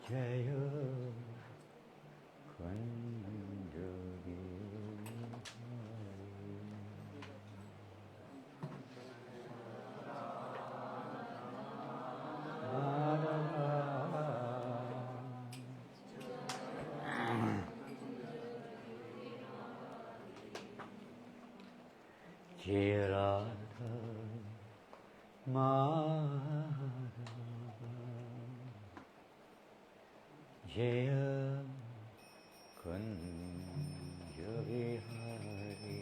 जय कुंजगी जय राधा जय कुंज विहारी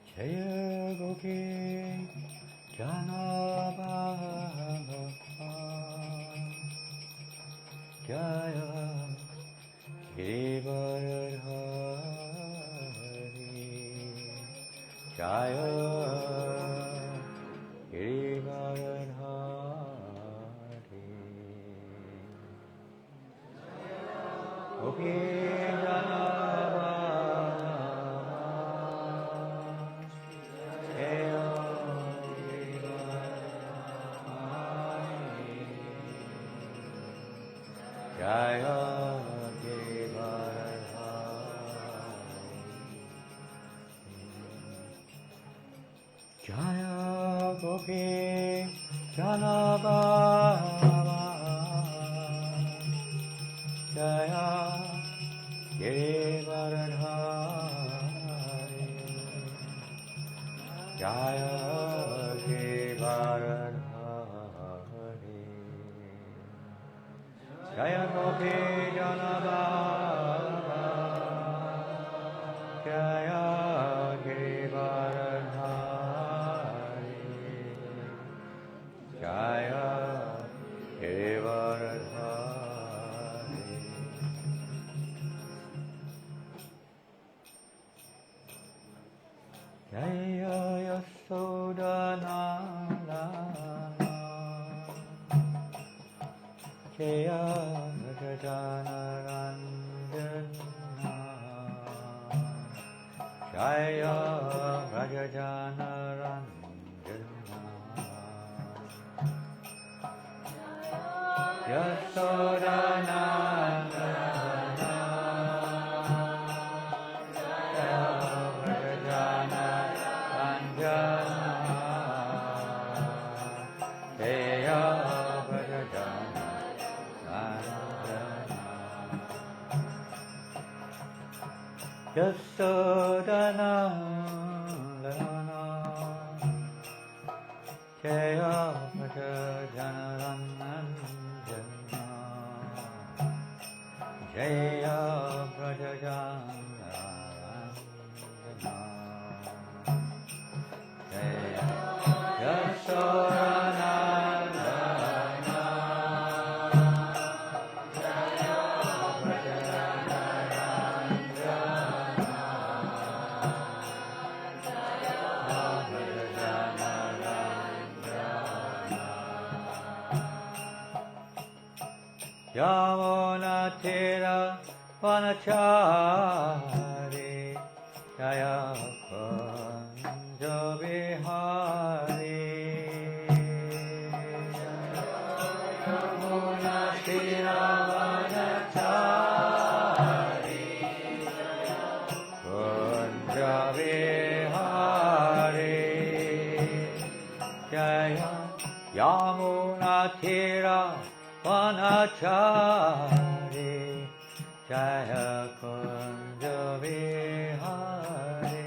जय गोपी जनाबाबा जय गिरिवरधारी जय गिरिवरधारी गोपी जनाबाबा जय जय गोपी जनाबाबा जय गिरिवरधारी जय गिरिवरधारी जय गोपी जनाबाबा जय गिरिवरधारी जय गिरिवरधारी जय यशोदनन्दन जय भजनरञ्जना जय भजनरञ्जना यशोदनन्दन Yasodhanandana Jaya Brajanarandana Jaya Brajanarandana Jaya Yasodhanandana Yamunatira Vanachari Jaya Kunja Vihari Yamunatira Vanachari Kunja Vihari Jaya Yamunatira Vanachari Jaya Kunja Vihari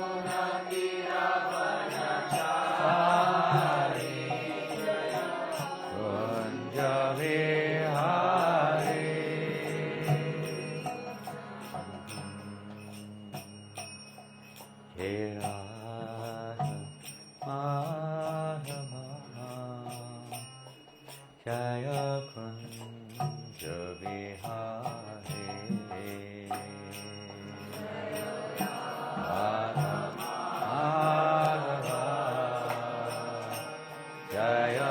Yamunatira Vanachari Kunja Vihari Jaya Jaya Kunja Vihari Jaya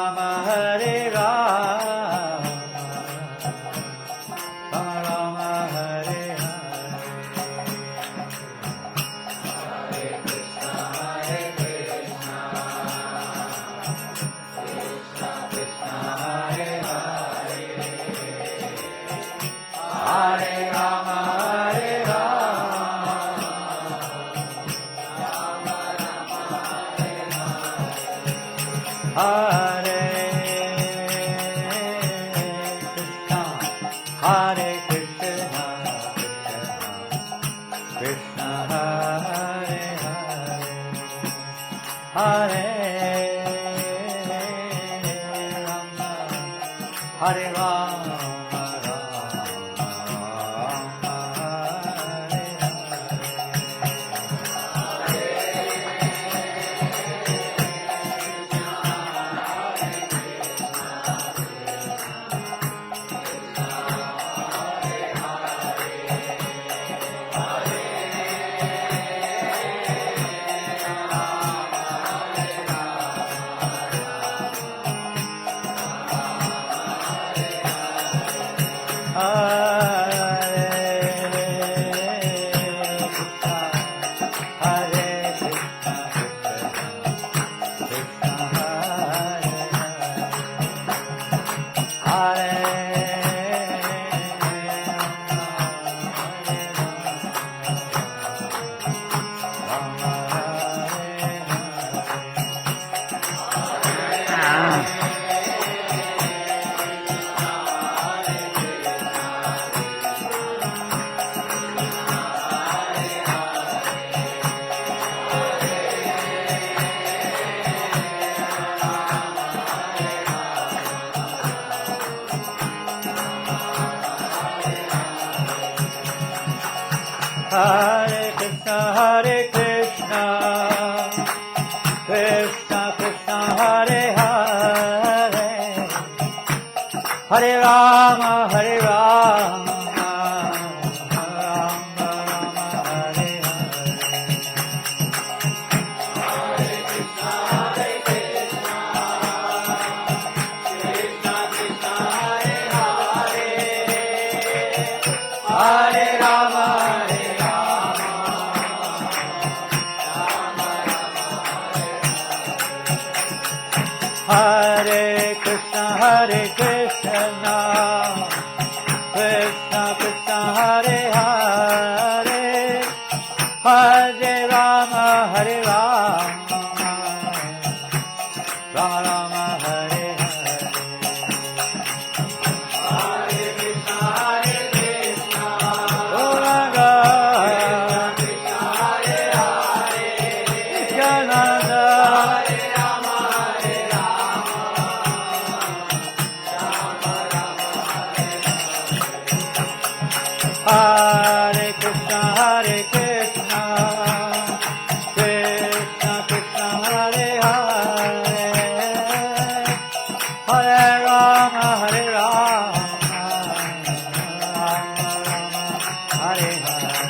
Rama, Hare Rama, Rama Rama, Hare Hare, Hare Krishna, Hare Krishna, Krishna Krishna, Hare Hare, Hare Rama, Hare Rama, Hare Krishna, Hare Krishna, Krishna Hare Hare, Hare Rama, Hare Rama, Rama Hare Hare Krishna, Hare Krishna, Krishna Krishna, Hare Hare, Hare Rama, Hare Rama, Rama Rama, Hare Hare, Hare Krishna, Hare Krishna, Krishna Krishna, Hare Hare, Hare Rama, Hare Krishna, Hare Krishna, Krishna Krishna, Hare Hare, Hare Rama, Hare Rama, Rama Rama, Hare Hare, Hare Krishna, Hare Krishna, Gauranga, Krishna Hare Hare, Nityananda, Hare Krishna, Hare Krishna, Krishna Krishna, Hare Hare, Hare Rama, Hare Rama, Rama Rama, Hare Hare,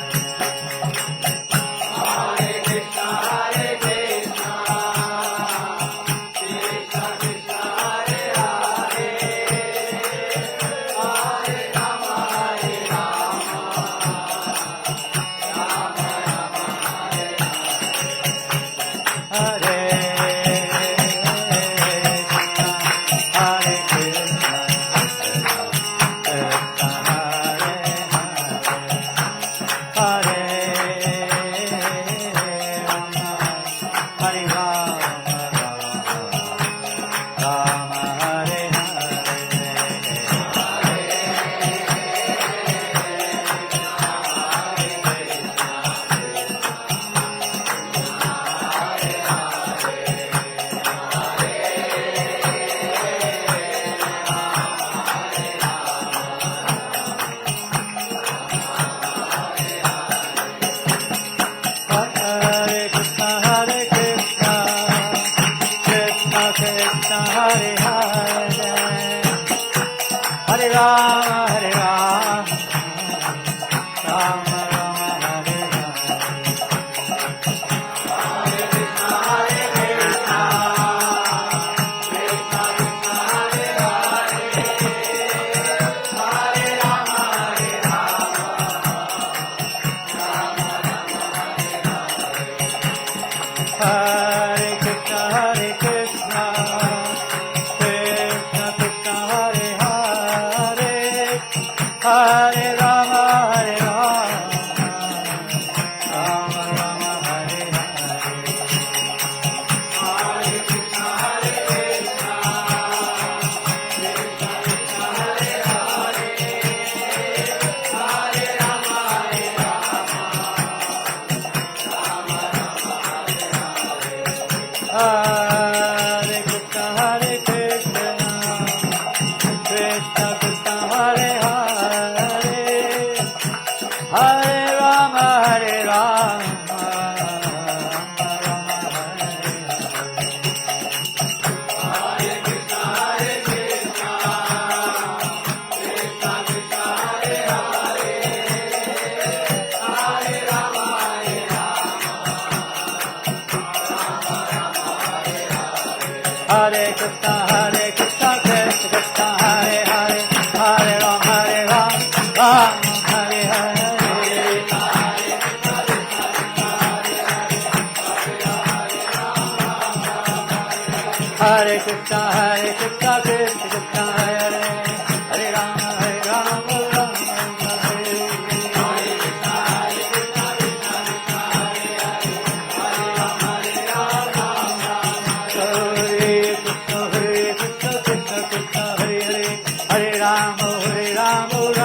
Hare Krishna, Hare Krishna, Krishna Krishna, Hare Hare, Hare Rama, Hare Rama, Hare Hare Hare Rama, Hare Rama, Rama Rama, Hare Hare. Hare Krishna, Hare Krishna, Krishna Krishna, Hare Hare, Hare Rama, Hare Rama, Rama Rama, Hare Hare. Hare Krishna, Hare Krishna, Krishna Krishna, Hare Hare, Hare Rama, Hare Rama, Rama Rama, Hare Hare. Hare Krishna, Hare Krishna, Krishna Krishna, Hare Hare, Hare Rama, Hare Rama, Rama Rama,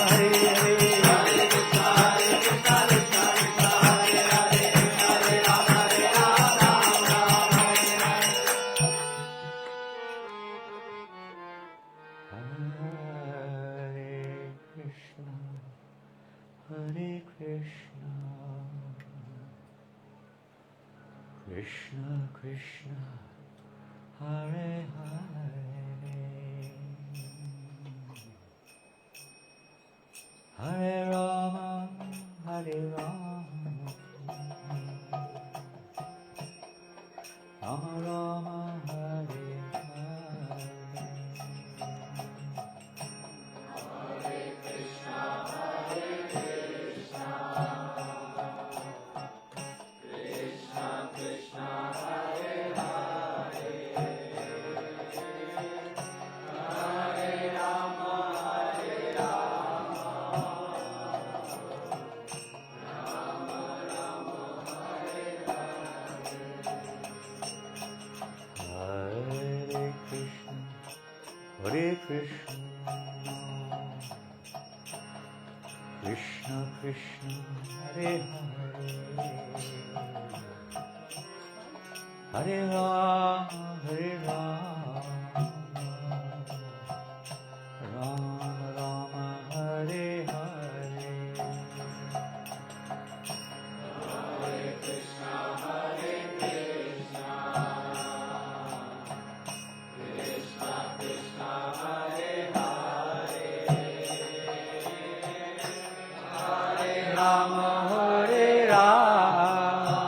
Hare Hare. Hare Krishna, Hare Krishna, Krishna Krishna, Hare Hare, Hare Rama, Hare Rama, Rama Hare Hare. Hare Krishna, Hare Krishna, Krishna Krishna, Hare Hare, Hare Rama, Rama Rama, Hare Hare. Hare Krishna, Hare Krishna, Krishna Krishna, Hare Hare, Hare Rama, Rama Rama, Hare Hare. Hare Krishna, Hare Krishna, Krishna Krishna, Hare Hare, Hare Rama, Hare Rama, Rama Rama, Hare Hare. Hare Krishna, Hare Krishna, Krishna Krishna, Hare Hare, Hare Rama, Hare Rama, Rama Rama, Hare Hare. Rama, Hare Rama,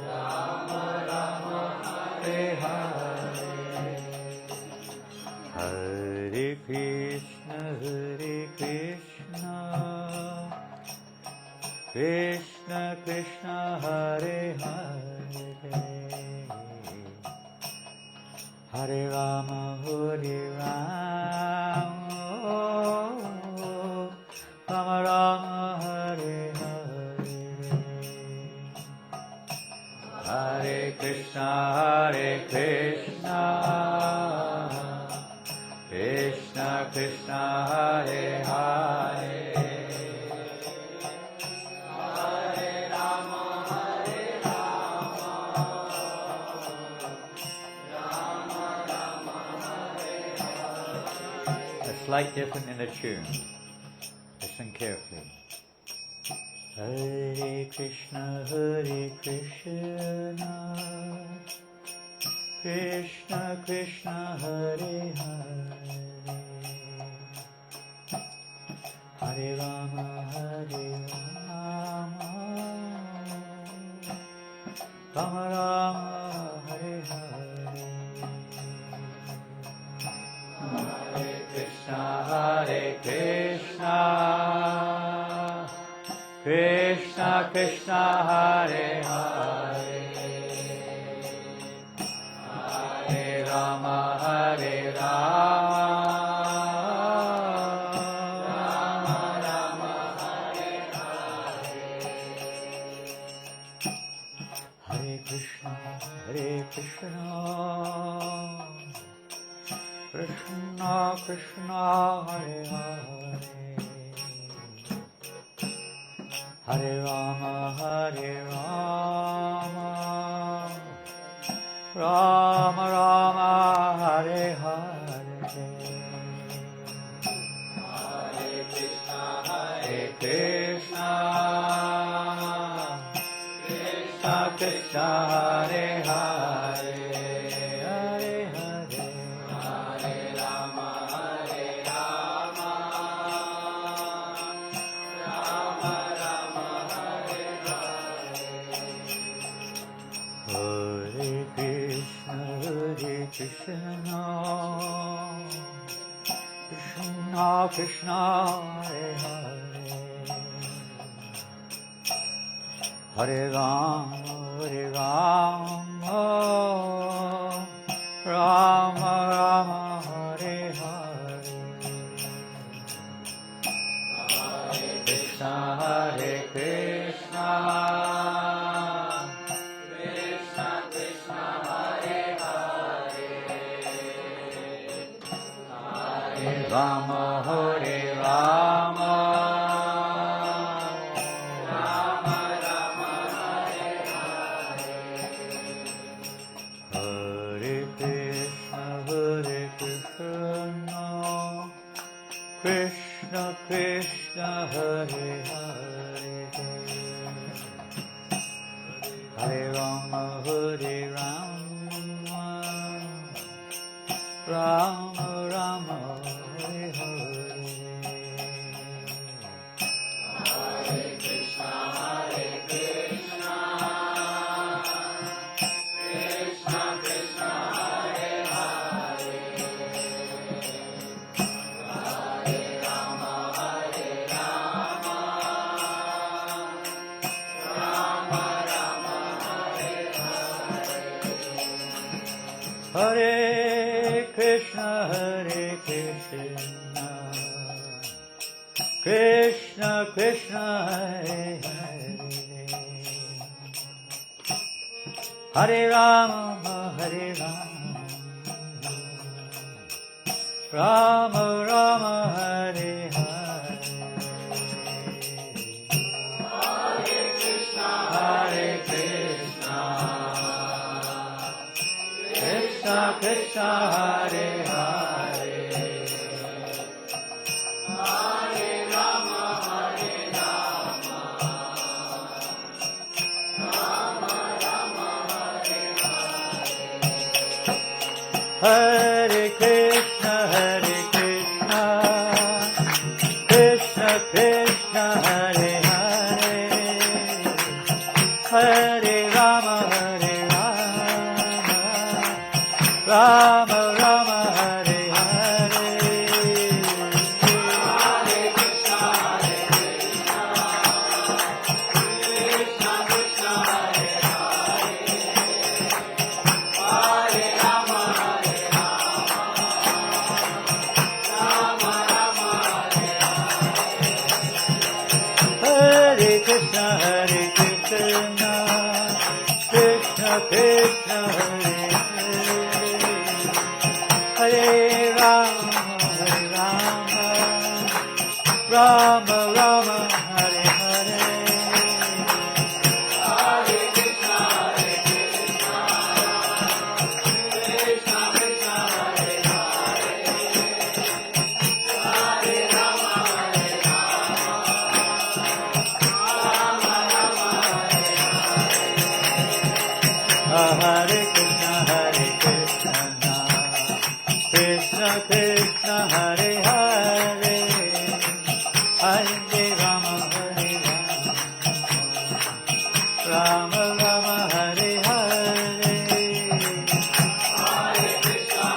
Rama Rama, Hare Hare. Hare Krishna, Hare Krishna, Krishna Krishna, Hare Hare, Hare Rama, Hare Rama, Rama Rama, Hare Hare. Hare Krishna, Hare Krishna, Krishna Krishna, Hare Hare, a slight difference in the tune. Listen carefully. Hare Krishna, Krishna Krishna, Hare Hare, Hare Rama, Rama Rama, Hare Hare. Hare Krishna, Krishna Krishna, Hare Hare, Hare Rama, Rama Krishna Krishna Hare Hare Hare Rama Rama Rama Hare Hare Hare Krishna Krishna Krishna Krishna Hare Hare Hare Hare Hare Rama Rama Rama Hare Hare Krishna Krishna Krishna Hare Hare Hare Rama Rama Rama Hare Hare Krishna Hare Krishna Krishna Krishna Hare Hare Hare Rama Hare Rama Rama Rama Hare Hare Krishna Krishna Krishna Hare Hare Hare Rama Hare Rama Rama Rama Hare Hare Hare Krishna Krishna Krishna Hare Hare Hare Rama Rama Rama Hare Hare Krishna Krishna Krishna Hare Hare Hare Rama Rama Rama Hare Hare Hare Krishna Krishna Krishna Hare Hare Hare Rama Rama Rama Hare Krishna Krishna Krishna Hare Hare Hare Rama Rama Rama Hare Hare Hare Krishna Krishna Krishna Hare Hare Hare Rama Rama Rama Hare Hare Krishna Krishna Krishna Hare Hare Rama Rama Rama Hare Hare Hare Krishna Krishna Krishna Hare Hare Rama Rama Rama Hare Krishna Krishna Krishna Hare Hare Hare Rama Rama Rama Hare Hare Hare Krishna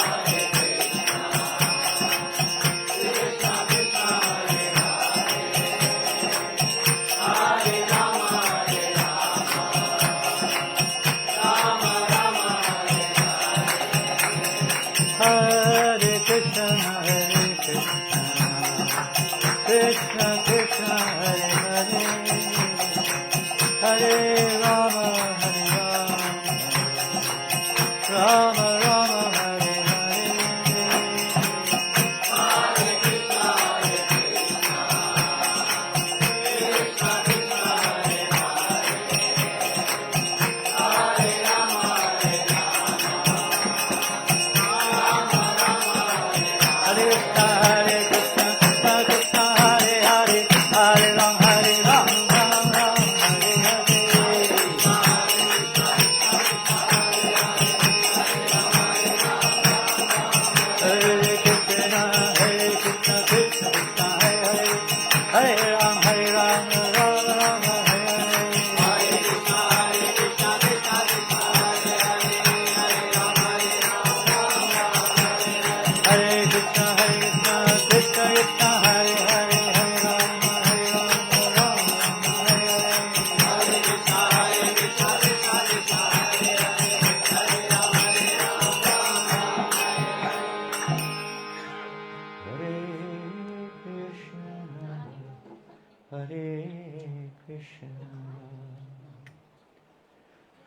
Krishna Krishna Hare Hare Rama Rama Rama Hare Krishna Krishna Krishna Hare Hare Hare Rama Rama Rama Hare Hare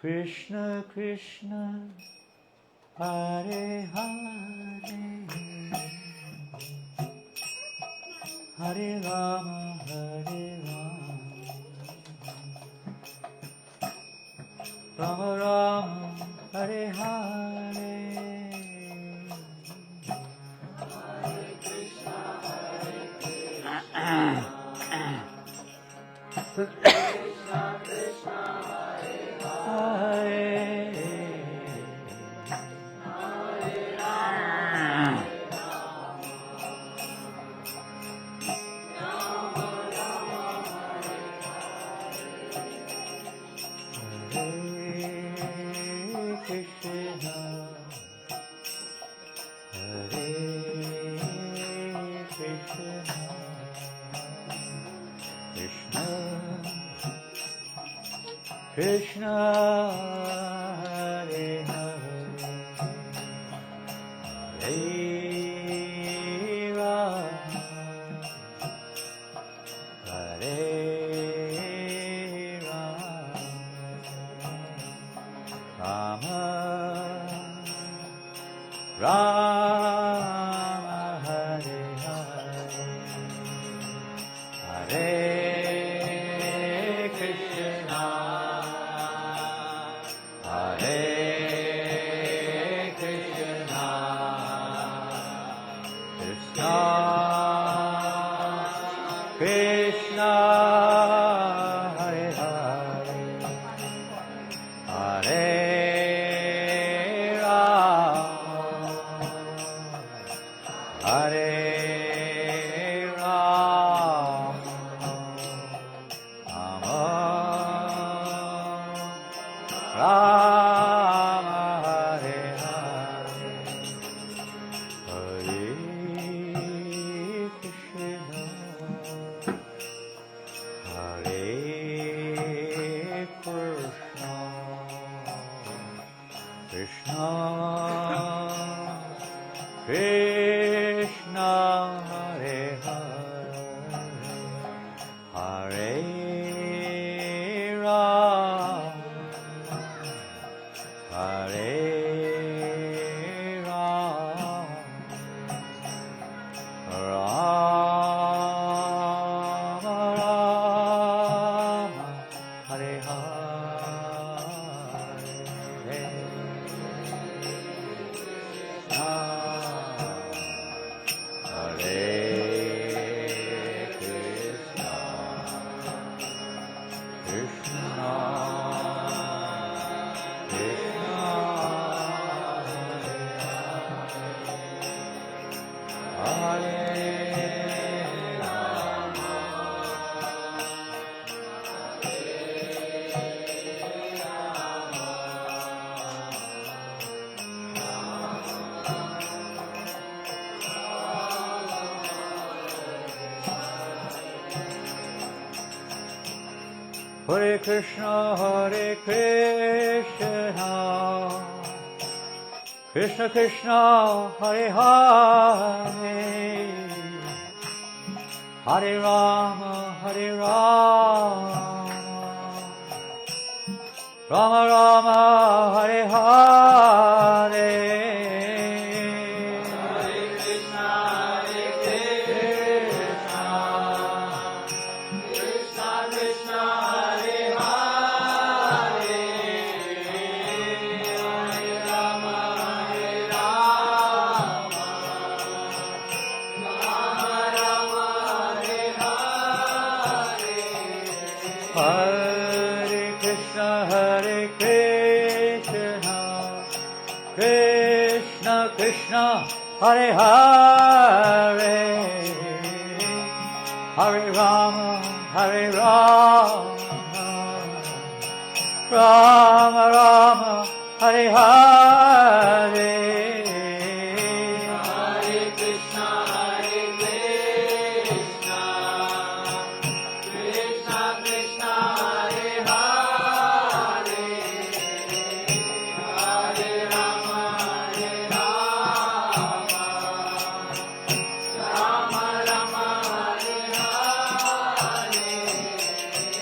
Krishna Krishna Hare Hare Hare Rama Hare Rama Rama Rama Hare Hare Krishna Hare Hare Hare Rama Hare Rama Rama Hare Hare Hare Krishna Hare Krishna Krishna Krishna Hare Hare Hare Rama Hare Rama Hare Hare Hare Krishna Hare Krishna Krishna Krishna Hare Hare Hare Rama Hare Rama Rama Rama Hare Hare Hare Krishna Krishna Hare Krishna, Hare Krishna, Krishna Krishna, Hare Hare, Hare Rama, Hare Rama, Rama Rama, Hare Hare. Hare Krishna, Hare Krishna, Krishna Krishna, Hare Hare, Hare Rama, Hare Rama, Rama Rama, Hare Hare.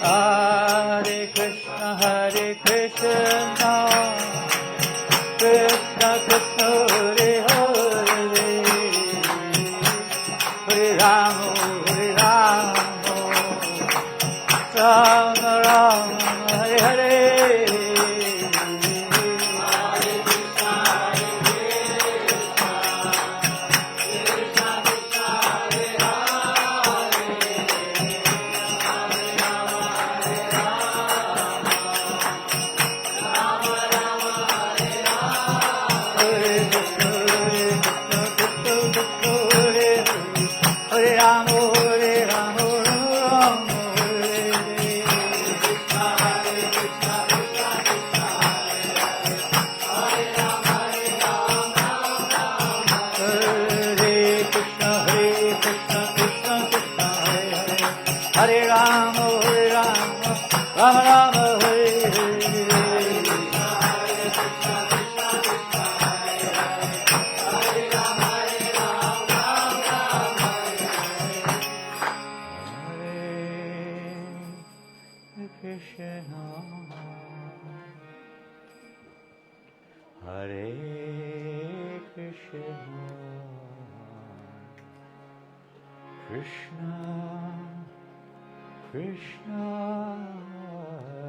Hare Krishna, Hare Krishna, Krishna, Krishna Krishna, Hare Hare, Hare Rama, Hare Rama, Rama Rama, Hare Hare. Hare Rama, Hare Rama, Rama Rama, Hare Hare. Hare Krishna, Krishna Krishna,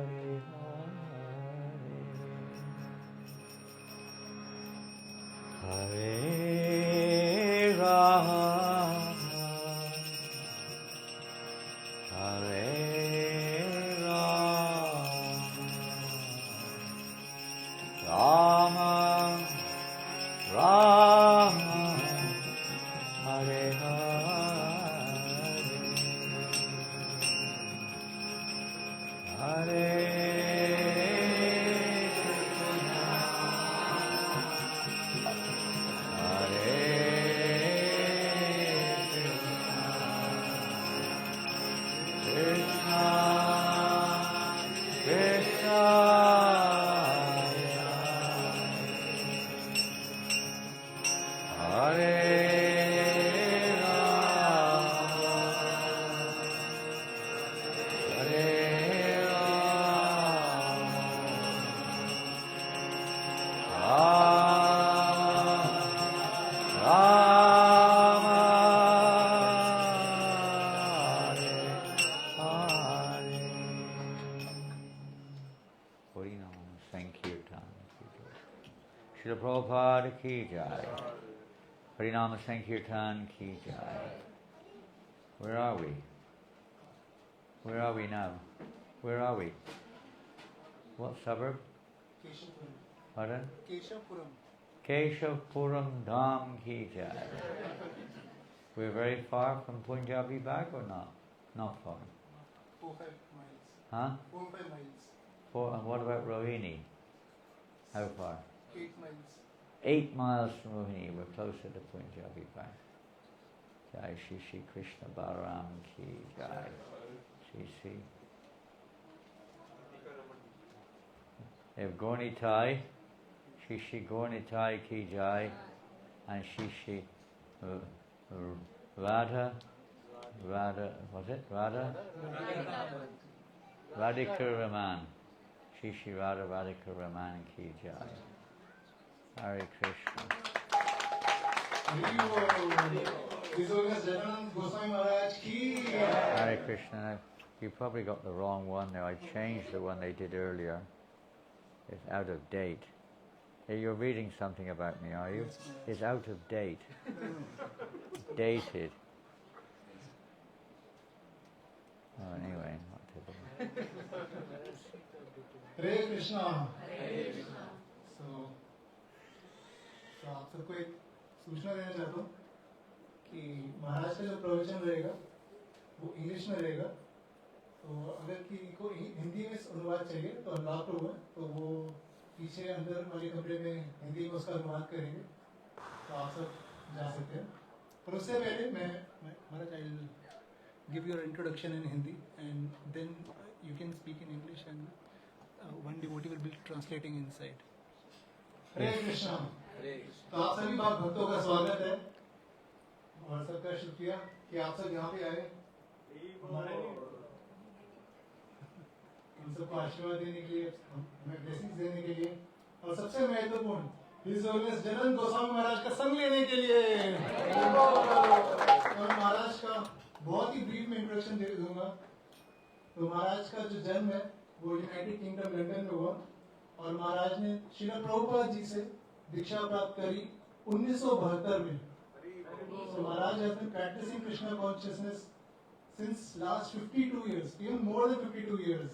Hare Hare, Hare Rama, Hare Rama, Rama, Hare Hare, Srila Prabhupada ki jai. Harinama Sankirtan ki jai. Where are we? Where are we now? Where are we? What suburb? Keshapuram. Pardon? Keshapuram. Keshapuram Dham ki jai. We're very far from Punjabi Bag or not? Not far. 4-5 miles. Huh? 4-5 miles. And what about Rohini? How far? 8 miles. 8 miles from Rohini. We're closer to Punjabi Bag. Jai Shri Shri Krishna Balaram ki jai. Shri Shri. They have Gornitai, Shri Shri Gornitai ki jai, and Shri Shri Radha, was it Radha? Radhika Raman. Shri Shri Radha Radhika Raman ki jai. Hare Krishna. Hare Krishna. You probably got the wrong one there. I changed the one they did earlier. It's out of date. Hey, you're reading something about me, are you? It's out of date. Dated. Oh, anyway, not typical. Hare Krishna. So आप सबको एक सूचना देना चाहता हूँ कि महाराज का जो प्रवचन रहेगा वो इंग्लिश में रहेगा, तो अगर किसी को हिंदी में अनुवाद चाहिए तो अल्लाह को है तो वो पीछे अंदर वाले कमरे में हिंदी में उसका अनुवाद करेंगे, तो आप सब जा सकते हैं। पर उससे पहले मैं Maharaj I will give your introduction in Hindi and then you can speak in English and one devotee will be translating inside. Hare Krishna. तो आप सभी बात भक्तों का स्वागत है और सबका शुक्रिया कि आप सब यहाँ पे आए। उन सबको आशीर्वाद देने के लिए, हमें ब्लेसिंग्स देने के लिए, और सबसे महत्वपूर्ण हिज होलीनेस जनानंद गोस्वामी महाराज का संग लेने के लिए। और महाराज का बहुत ही ब्रीफ में इंट्रोडक्शन दे दूंगा। तो महाराज का जो जन्म है वो यूनाइटेड किंगडम लंदन में हुआ, और महाराज ने श्रील प्रभुपाद जी से दीक्षा प्राप्त करी 1972 में। So Maharaj has been practicing Krishna consciousness since last 52 years, even more than 52 years.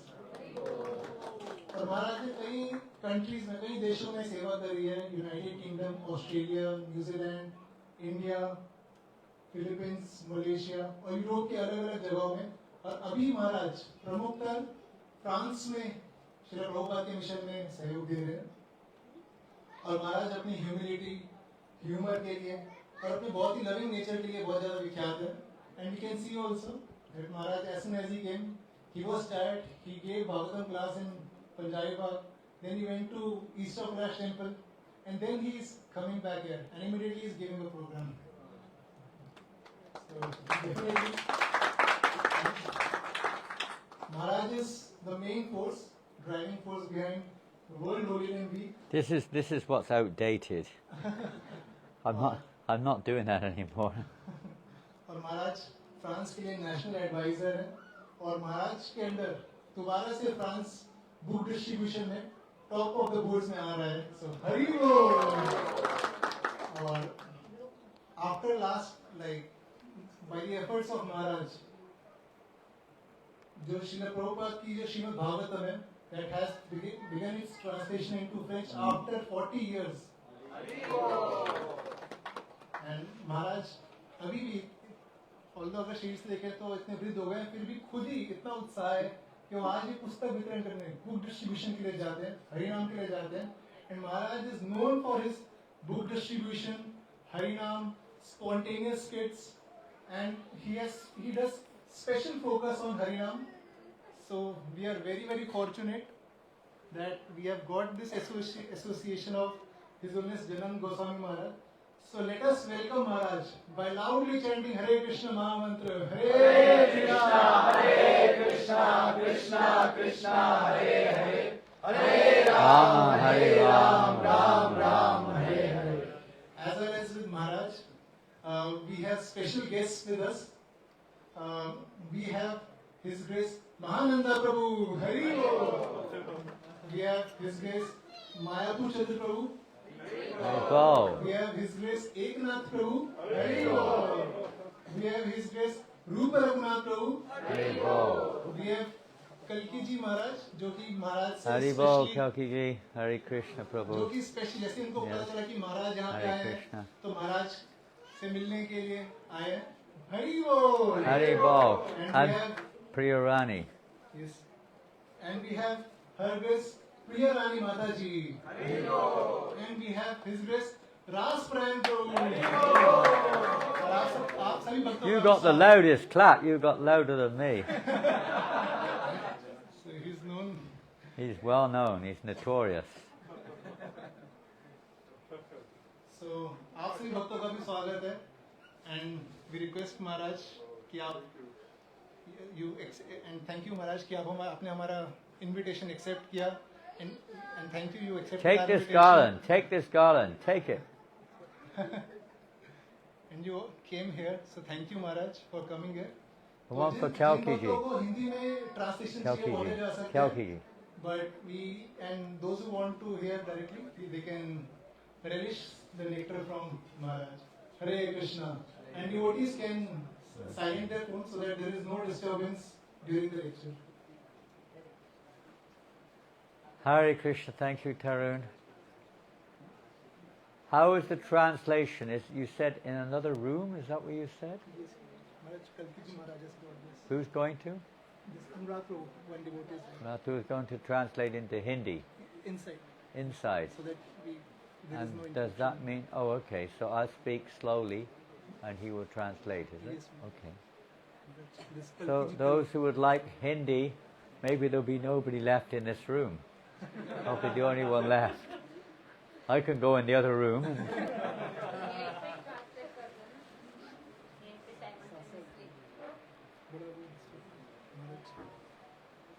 और महाराज ने कई कंट्रीज में, कई देशों में सेवा करी है, United kingdom, Australia, New Zealand, India, Philippines, Malaysia और यूरोप के अलग अलग जगहों में। और अभी महाराज प्रमुखतः फ्रांस में श्री प्रभुपाद के मिशन में सहयोग दे रहे हैं। और महाराज अपनी ह्यूमिलिटी, ह्यूमर के लिए और अपने बहुत ही लविंग नेचर के लिए बहुत ज्यादा विख्यात है। And you can see also that Maharaj as soon as he came, he was tired, he gave Bhagavatam class in Punjabi Park, then he went to East of Kailash temple, and then he is coming back here and immediately he is giving a program. So definitely Maharaj is the main force, driving force behind World Holy Name Week. This is what's outdated. I'm not doing that anymore. और महाराज France के लिए national adviser है, और महाराज के अंदर दोबारा से France book distribution में टॉप ऑफ द बोर्ड्स में आ रहा है। सो हरि बोल। और after last like by the efforts of Maharaj, जो श्रील प्रभुपाद की जो श्रीमद् भागवतम है, that has begun its translation into French after 40 years. And महाराज अभी भी, ऑल्दो अगर शीट से देखें तो इतने वृद्ध हो गए, फिर भी खुद ही इतना उत्साह है कि वो आज भी पुस्तक वितरण करने, बुक डिस्ट्रीब्यूशन के लिए जाते हैं, हरिनाम के लिए जाते हैं। And Maharaj is known for his book distribution, हरिनाम, spontaneous skits, and he does special focus on Harinam. So we are very, very fortunate that we have got this association of His Holiness Jananand Goswami Maharaj. So let us welcome Maharaj by loudly chanting Hare Krishna Mahamantra. Hare Krishna, Krishna Krishna, Hare Hare, Hare Rama, Hare Ram, Ram Ram, Hare Hare. As well as with Maharaj, we have special guests with us. We have His Grace Mahananda Prabhu, Hari Bol. We have His Grace Mayapur Chandra Prabhu. We have His Grace Eknath Prabhu, Hari Bol. We have His Grace Rupa Raghunath Prabhu, Hari Bol. We have Kalki Ji Maharaj, जो कि महाराज से Hari Bol, Kalki Ji, Hare Krishna Prabhu. जो कि special, जैसे इनको पता चला कि महाराज यहाँ पे आए हैं, तो महाराज से मिलने के लिए आए हैं। Hari Bol. Hari Bol. And we have Priya Rani. Yes. And we have Her Grace Priya Rani Mata Ji. And we have His Grace Ras Prem Prabhu. और आप सभी भक्तों You का got the loudest clap. You got louder than me. So he's known. He's well known. He's notorious. So आप सभी भक्तों का भी स्वागत है. And we request Maharaj कि आप and thank you Maharaj कि आप आपने हमारा invitation accept किया, and thank you accepted Take our this invitation. garland. Take this garland. Take it. And you came here, so thank you Maharaj for coming here. One for Jin Kalki Ji. भक्तों को हिंदी में translation चाहिए वो ले जा सकते हैं. Kalki Ji. But and those who want to hear directly, they can relish the nectar from Maharaj. Hare Krishna. And devotees can silence their phones so that there is no disturbance during the lecture. Hare Krishna. Thank you, Tarun. How is the translation? You said in another room? Is that what you said? Yes, Maharaj, Kalki Ji Maharaj has got this. Who's going to? This Anurag Prabhu, one devotee is Ratu is going to translate into Hindi. inside, Inside. so that there is And no does that mean? Oh, okay. So I'll speak slowly, and he will translate. Is it? Yes, ma'am. Okay. This So Kalki Ji those who would like Hindi, maybe there'll be nobody left in this room. I'll be the only one left. I can go in the other room.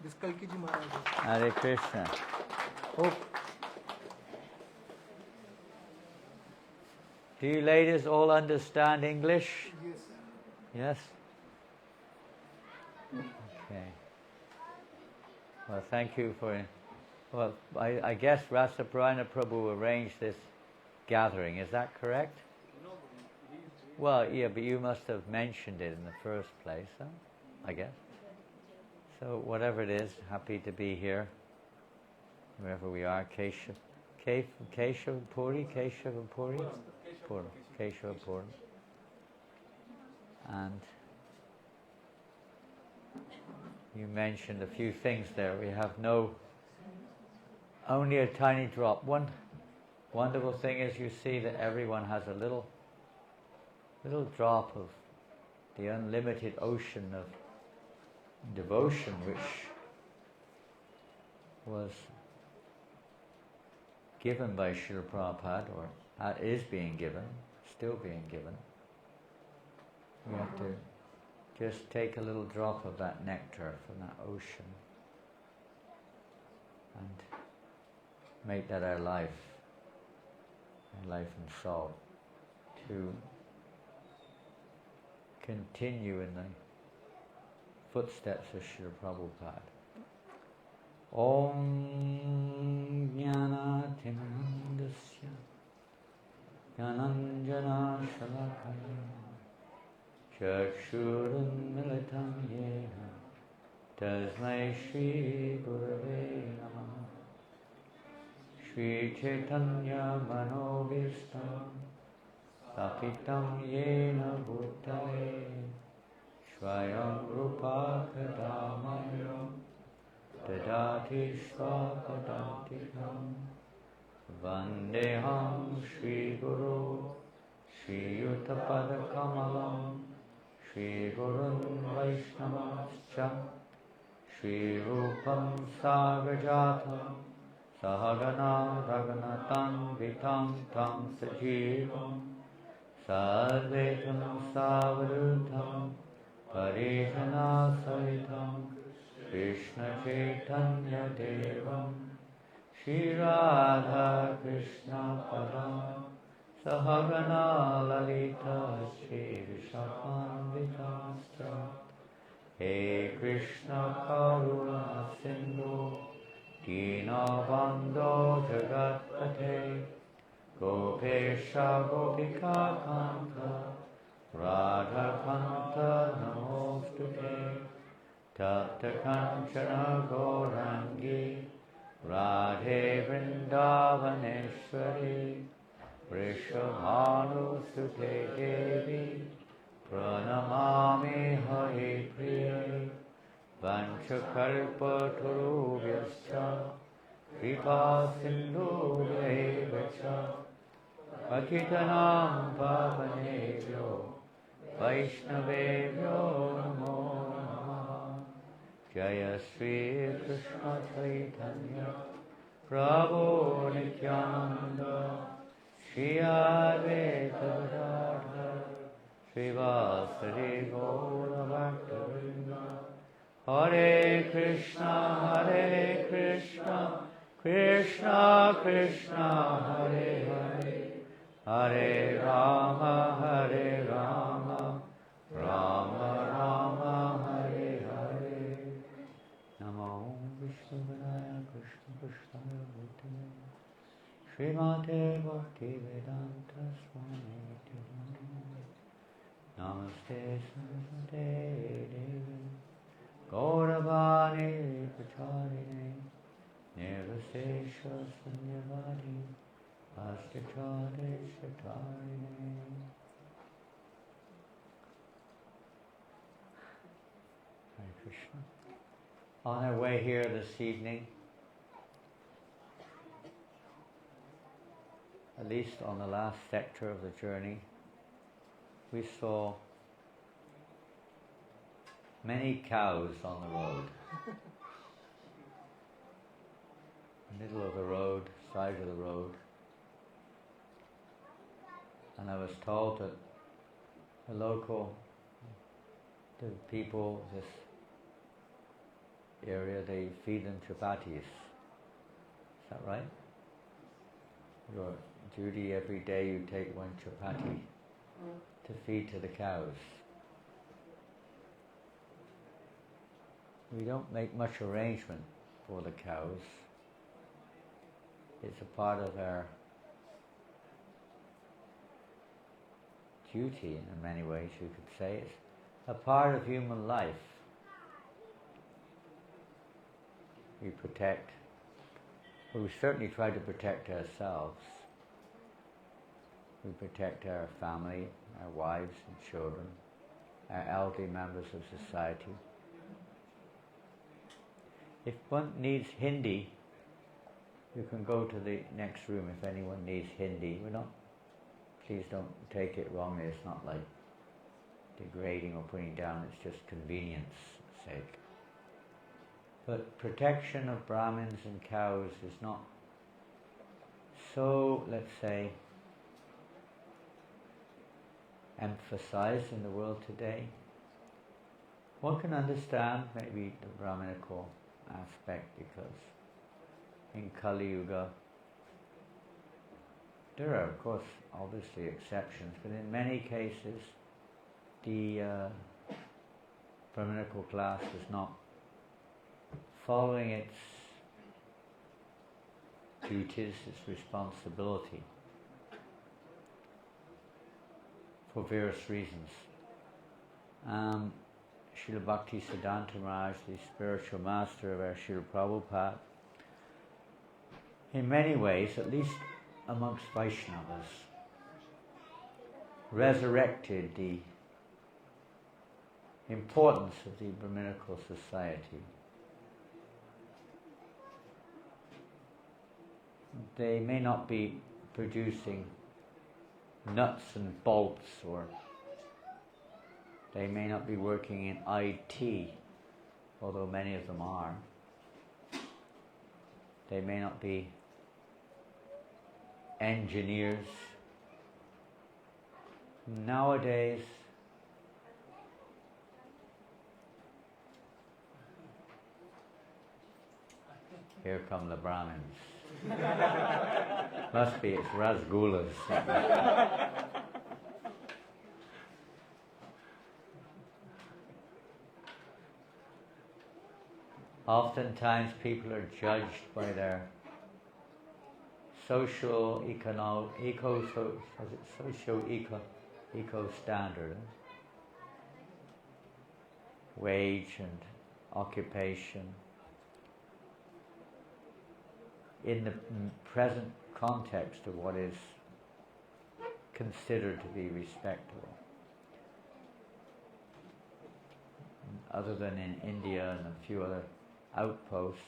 This Kalki Ji Maharaj. Hare Krishna. Oh. Do you ladies all understand English? Yes. Yes? Okay. Well, thank you for... Well, I guess Rasaprana Prabhu arranged this gathering, is that correct? Well, yeah, but you must have mentioned it in the first place, huh? I guess. So whatever it is, happy to be here, wherever we are. Keshavapuri? Keshavapuri. And you mentioned a few things there. We have only a tiny drop. One wonderful thing is you see that everyone has a little drop of the unlimited ocean of devotion which was given by Srila Prabhupada, or is being given, still being given. We have to just take a little drop of that nectar from that ocean and make that our life and soul, to continue in the footsteps of Srila Prabhupada. Om Jnana Timirandasya Jnananjana Shalakaya Chakshurum Militam Yena Tasmai Shri Gurave Namaha Shri Chaitanya Manobhistam Sapitam Yena Bhutale Swayam Rupa Kadamayo Dadati Svakadantikam Vandeham Shri Guru Shri Yuttapada Kamalam Shri Gurun Vaishnavascha Shri Rupam Sagajatam Sahagana Raghunatam Vitam Tam Sajivam Sadvetam Savadutam Parijana Sahitam Krishna Chaitanya Devam Shri Radha Krishna Padam Sahagana Lalita Shri Vishakhanvitascha He Krishna Karuna Sindhu Dinabandho Jagatpate Gopesha Gopika Kanta Radha Kanta Namostute Tapta Kanchana Gaurangi Radhe Vrindavaneshwari Vrishabhanu Sute Devi Pranamami Hari Priya Vanchakalpa Turubhyascha Kripa Sindhu Devacha Patitanam Pavanebhyo Vaishnavebhyo Namo Namaha Jaya Sri Krishna Chaitanya Prabhu Nityananda Shri Advaita Gadadhar Srivasari Gaura Bhaktavinda Hare Krishna Krishna Krishna Hare Hare Hare Rama Rama Rama Hare Hare Namo Vishnuvedaya Krishna Krishnaya Bhutale Srimate Bhaktivedanta Swami Namaste Saraswate Devi Gauravani Pacharine Nirvasesha Sanyavadi Astachade Shatarine. Hare Krishna. On our way here this evening, at least on the last sector of the journey, we saw many cows on the road. Middle of the road, side of the road. And I was told that the people, this area, they feed them chapatis. Is that right? Your duty every day, you take one chapati to feed to the cows. We don't make much arrangement for the cows. It's a part of our duty in many ways, you could say. It's a part of human life. We protect, well, we certainly try to protect ourselves. We protect our family, our wives and children, our elderly members of society. If one needs Hindi, you can go to the next room if anyone needs Hindi. Please don't take it wrongly, it's not like degrading or putting down, it's just convenience sake. But protection of Brahmins and cows is not so, let's say, emphasized in the world today. One can understand maybe the Brahminical aspect because in Kali Yuga there are of course obviously exceptions, but in many cases the Brahminical class is not following its duties, its responsibility for various reasons. Srila Bhakti Siddhanta Maharaj, the spiritual master of our Srila Prabhupada, in many ways, at least amongst Vaishnavas, resurrected the importance of the Brahminical society. They may not be producing nuts and bolts, or they may not be working in IT, although many of them are. They may not be engineers. Nowadays, here come the Brahmins. Must be, it's Rasgullas. Oftentimes people are judged by their eco standard, wage and occupation. In the present context of what is considered to be respectable. Other than in India and a few other outposts,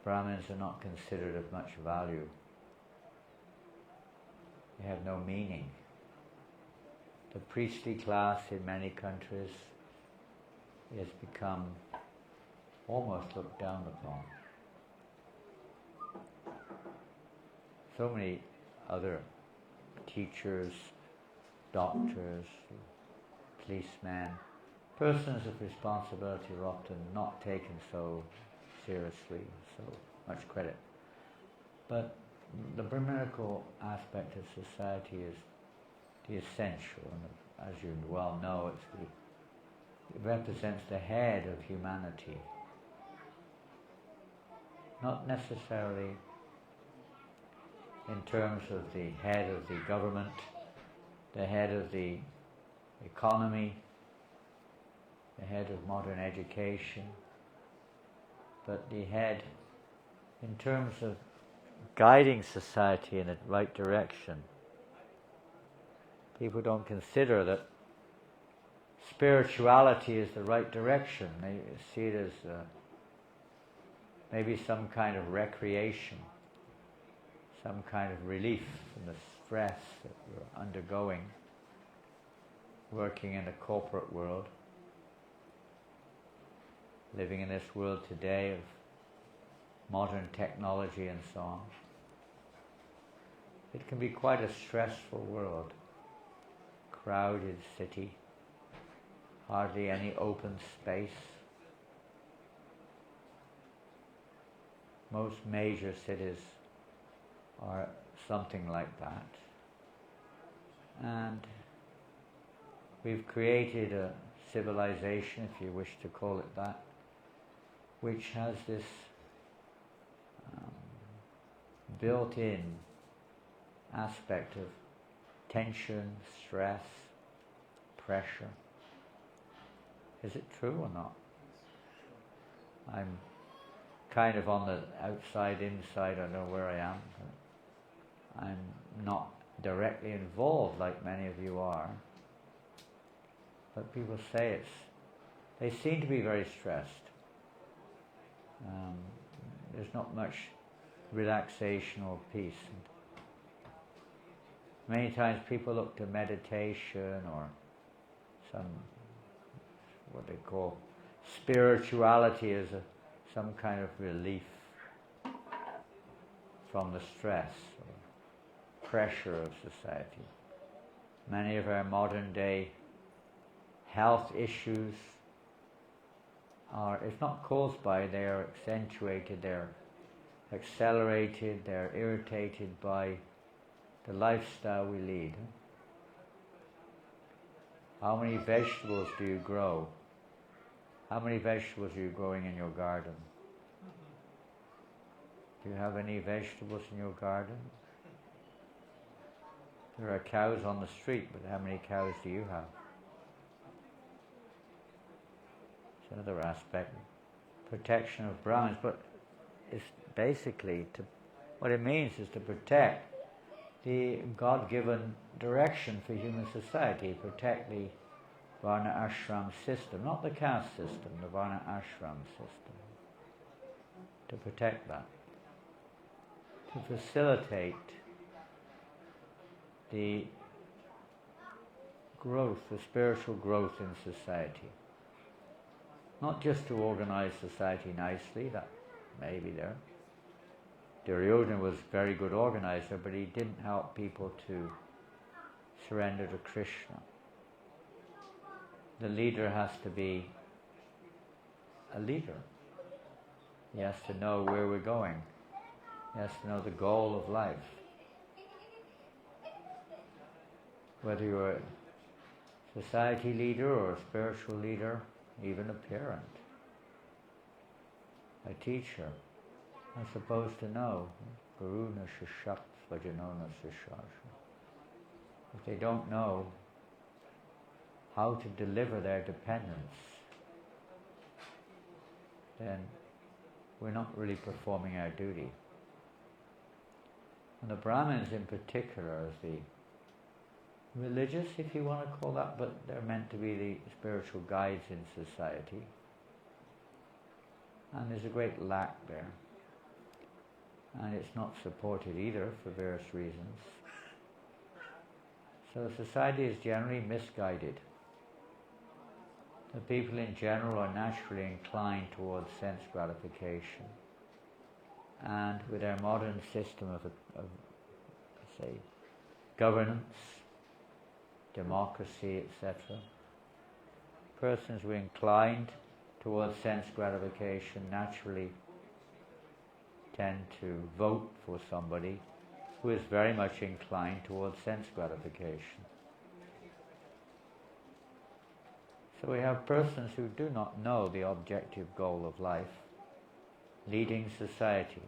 Brahmins are not considered of much value. They have no meaning. The priestly class in many countries has become almost looked down upon. So many other teachers, doctors, policemen, persons of responsibility are often not taken so seriously, so much credit. But the Brahminical aspect of society is the essential, and as you well know, it represents the head of humanity. Not necessarily in terms of the head of the government, the head of the economy, the head of modern education, but the head in terms of guiding society in the right direction. People don't consider that spirituality is the right direction. They see it as maybe some kind of recreation, some kind of relief from the stress that we're undergoing working in the corporate world, living in this world today of modern technology and so on. It can be quite a stressful world. Crowded city, hardly any open space, most major cities are something like that. And we've created a civilization, if you wish to call it that, which has this built-in aspect of tension, stress, pressure. Is it true or not? I'm kind of on the outside, inside, I don't know where I am. I'm not directly involved like many of you are. But people say they seem to be very stressed. There's not much relaxation or peace. Many times people look to meditation or some, what they call spirituality as some kind of relief from the stress or pressure of society. Many of our modern day health issues are, if not caused by, they are accentuated, they're accelerated, they're irritated by the lifestyle we lead. How many vegetables do you grow? How many vegetables are you growing in your garden? Do you have any vegetables in your garden? There are cows on the street, but how many cows do you have? It's another aspect. Protection of Brahmins, but it's basically what it means is to protect the God-given direction for human society, protect the Varna Ashram system, not the caste system, the Varna Ashram system. To protect that. To facilitate the growth, the spiritual growth in society. Not just to organize society nicely, that may be there. Duryodhana was a very good organizer, but he didn't help people to surrender to Krishna. The leader has to be a leader. He has to know where we're going. He has to know the goal of life. Whether you're a society leader or a spiritual leader, even a parent, a teacher, are supposed to know. Guruna shishak svajanona sishasha. If they don't know how to deliver their dependence, then we're not really performing our duty. And the Brahmins in particular, as the religious, if you want to call that, but they're meant to be the spiritual guides in society. And there's a great lack there. And it's not supported either for various reasons. So society is generally misguided. The people in general are naturally inclined towards sense gratification. And with our modern system of say, governance, democracy, etc., persons who are inclined towards sense gratification naturally tend to vote for somebody who is very much inclined towards sense gratification. So we have persons who do not know the objective goal of life, leading society.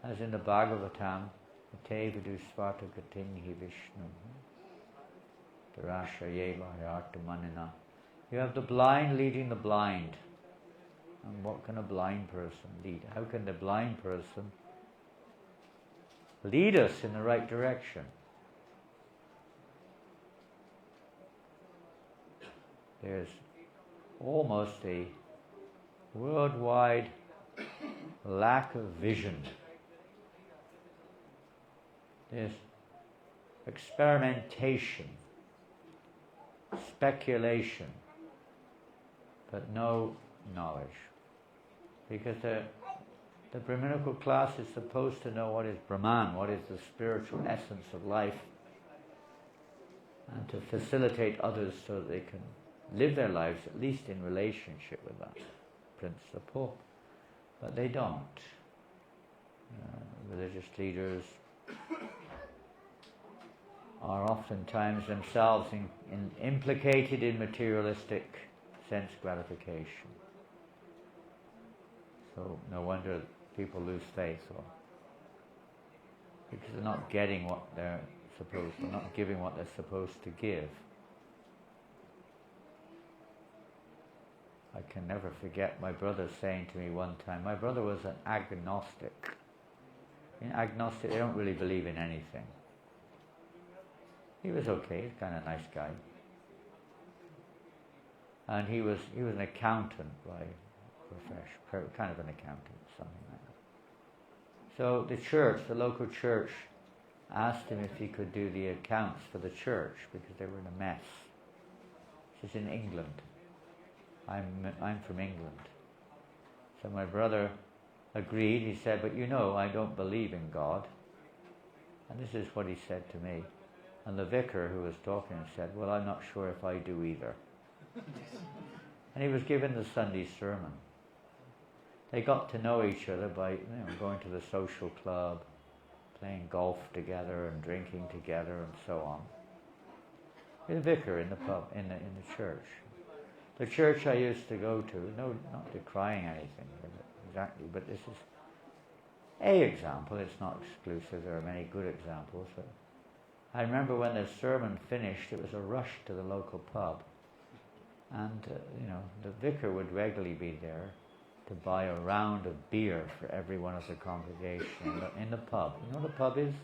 As in the Bhagavatam, Te vidu svata gatinhi Vishnu, Darasha yeva yartamanina. You have the blind leading the blind. And what can a blind person lead? How can the blind person lead us in the right direction? There's almost a worldwide lack of vision. There's experimentation, speculation, but no knowledge. Because the Brahminical class is supposed to know what is Brahman, what is the spiritual essence of life, and to facilitate others so that they can live their lives at least in relationship with that principle. But they don't. Religious leaders are oftentimes themselves implicated in materialistic sense gratification. So no wonder people lose faith, or because they're not getting what they're not giving what they're supposed to give. I can never forget my brother saying to me one time, my brother was an agnostic. In agnostic, they don't really believe in anything. He was okay, he's kind of a nice guy. And he was an accountant by profession, kind of an accountant, something like that. So the church, the local church, asked him if he could do the accounts for the church because they were in a mess. This is in England. I'm from England. So my brother agreed. He said, but I don't believe in God. And this is what he said to me. And the vicar who was talking said, well, I'm not sure if I do either. And he was given the Sunday sermon. They got to know each other by going to the social club, playing golf together and drinking together and so on. The vicar in the pub, in the church. The church I used to go to, no, not decrying anything exactly, but this is a example. It's not exclusive. There are many good examples. But I remember when the sermon finished, it was a rush to the local pub, and the vicar would regularly be there to buy a round of beer for every one of the congregation in the pub. You know what a pub is?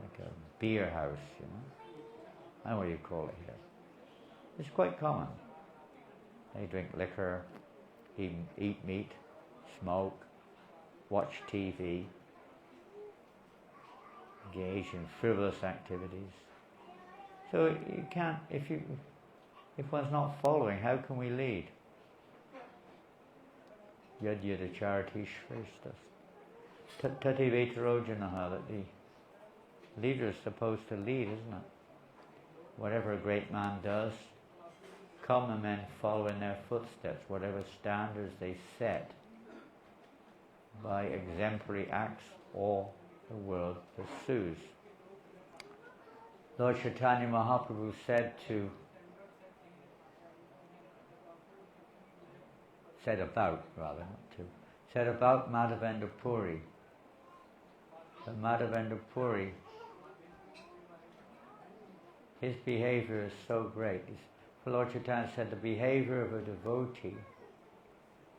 Like a beer house, I don't know what you call it here. It's quite common. They drink liquor, eat meat, smoke, watch TV, engage in frivolous activities. So you can't, if one's not following, how can we lead? Yad yada charity shrestas. Tati vetarojanaha, that the leader is supposed to lead, isn't it? Whatever a great man does, common men follow in their footsteps. Whatever standards they set by exemplary acts, all the world pursues. Lord Chaitanya Mahaprabhu said about Madhavendra Puri. That Madhavendra Puri, his behavior is so great. Lord Chaitanya said the behavior of a devotee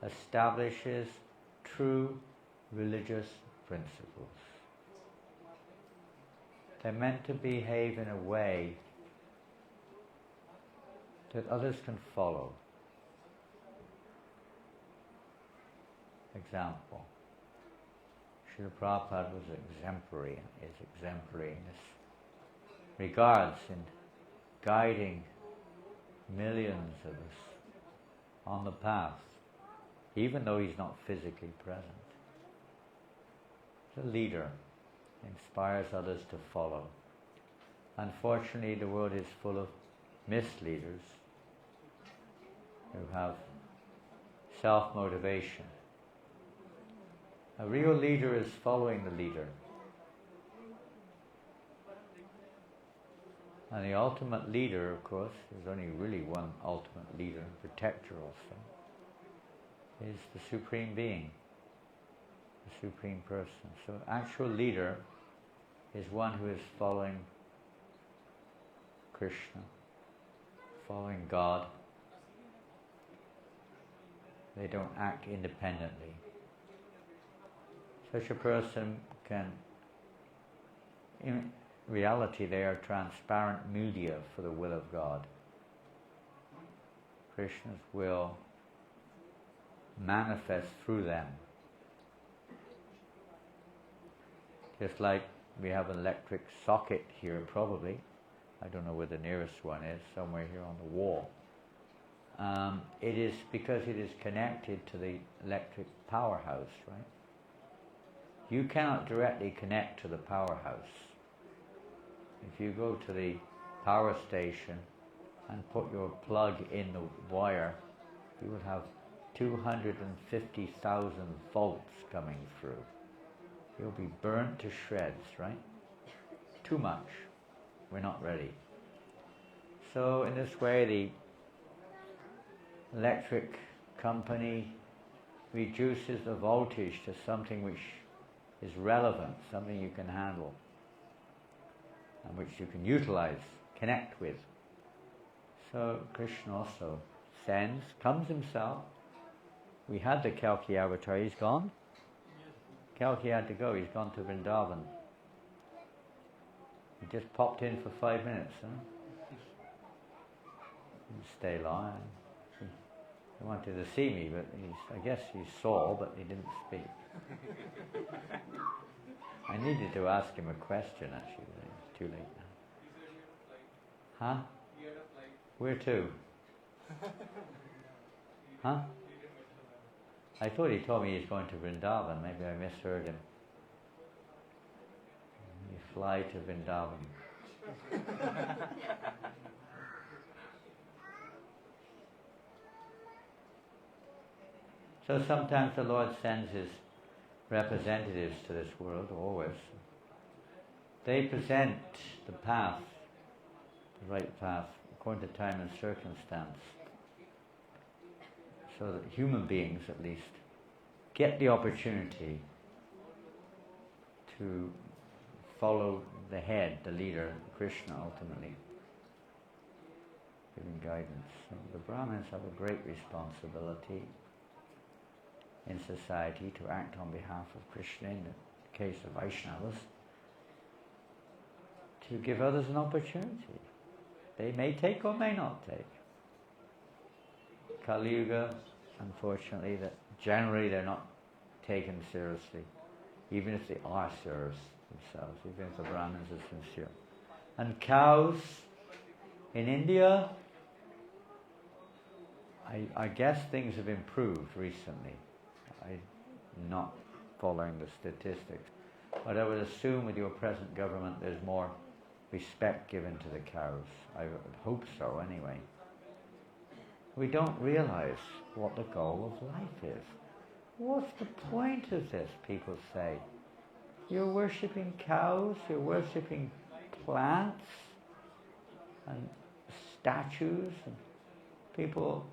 establishes true religious principles. They're meant to behave in a way that others can follow. Example, Srila Prabhupada was exemplary, is exemplary in this regards in guiding millions of us on the path, even though he's not physically present. The leader inspires others to follow. Unfortunately, the world is full of misleaders who have self-motivation. A real leader is following the leader. And the ultimate leader, of course, there's only really one ultimate leader and protector also, is the Supreme Being, the Supreme Person. So actual leader is one who is following Krishna, following God. They don't act independently. Such a person can, in reality, they are transparent media for the will of God. Krishna's will manifests through them. Just like we have an electric socket here, probably. I don't know where the nearest one is, somewhere here on the wall. It is because it is connected to the electric powerhouse, right? You cannot directly connect to the powerhouse. If you go to the power station and put your plug in the wire, you will have 250,000 volts coming through. You'll be burnt to shreds, right? Too much. We're not ready. So in this way, the electric company reduces the voltage to something which is relevant, something you can handle, and which you can utilize, connect with. So Krishna also sends, comes himself. We had the Kalki avatar, he's gone. Kalki had to go, he's gone to Vrindavan. He just popped in for 5 minutes, huh? Didn't stay long. He wanted to see me, but I guess he saw, but he didn't speak. I needed to ask him a question, actually, but it's too late now. Huh? Where to? Huh? I thought he told me he's going to Vrindavan. Maybe I misheard him. You fly to Vrindavan. So sometimes the Lord sends his representatives to this world, always. They present the path, the right path, according to time and circumstance, so that human beings, at least, get the opportunity to follow the head, the leader, Krishna, ultimately, giving guidance. So the Brahmins have a great responsibility in society to act on behalf of Krishna, in the case of Vaishnavas, to give others an opportunity. They may take or may not take. Kali Yuga, unfortunately, that generally they're not taken seriously, even if they are serious themselves, even if the Brahmins are sincere. And cows in India, I guess things have improved recently. I'm not following the statistics, but I would assume with your present government there's more respect given to the cows. I would hope so anyway. We don't realize what the goal of life is. What's the point of this, people say? You're worshipping cows, you're worshipping plants and statues, and people,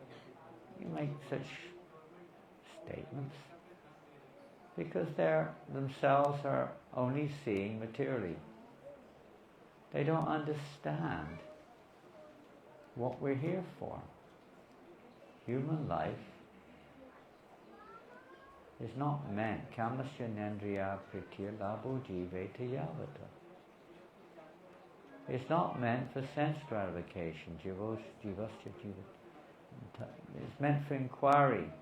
you make such statements because they themselves are only seeing materially. They don't understand what we're here for. Human life is not meant kamasya nandriya pritya labho jiveta yavata. It's not meant for sense gratification. Jivasya jivata. It's meant for inquiry.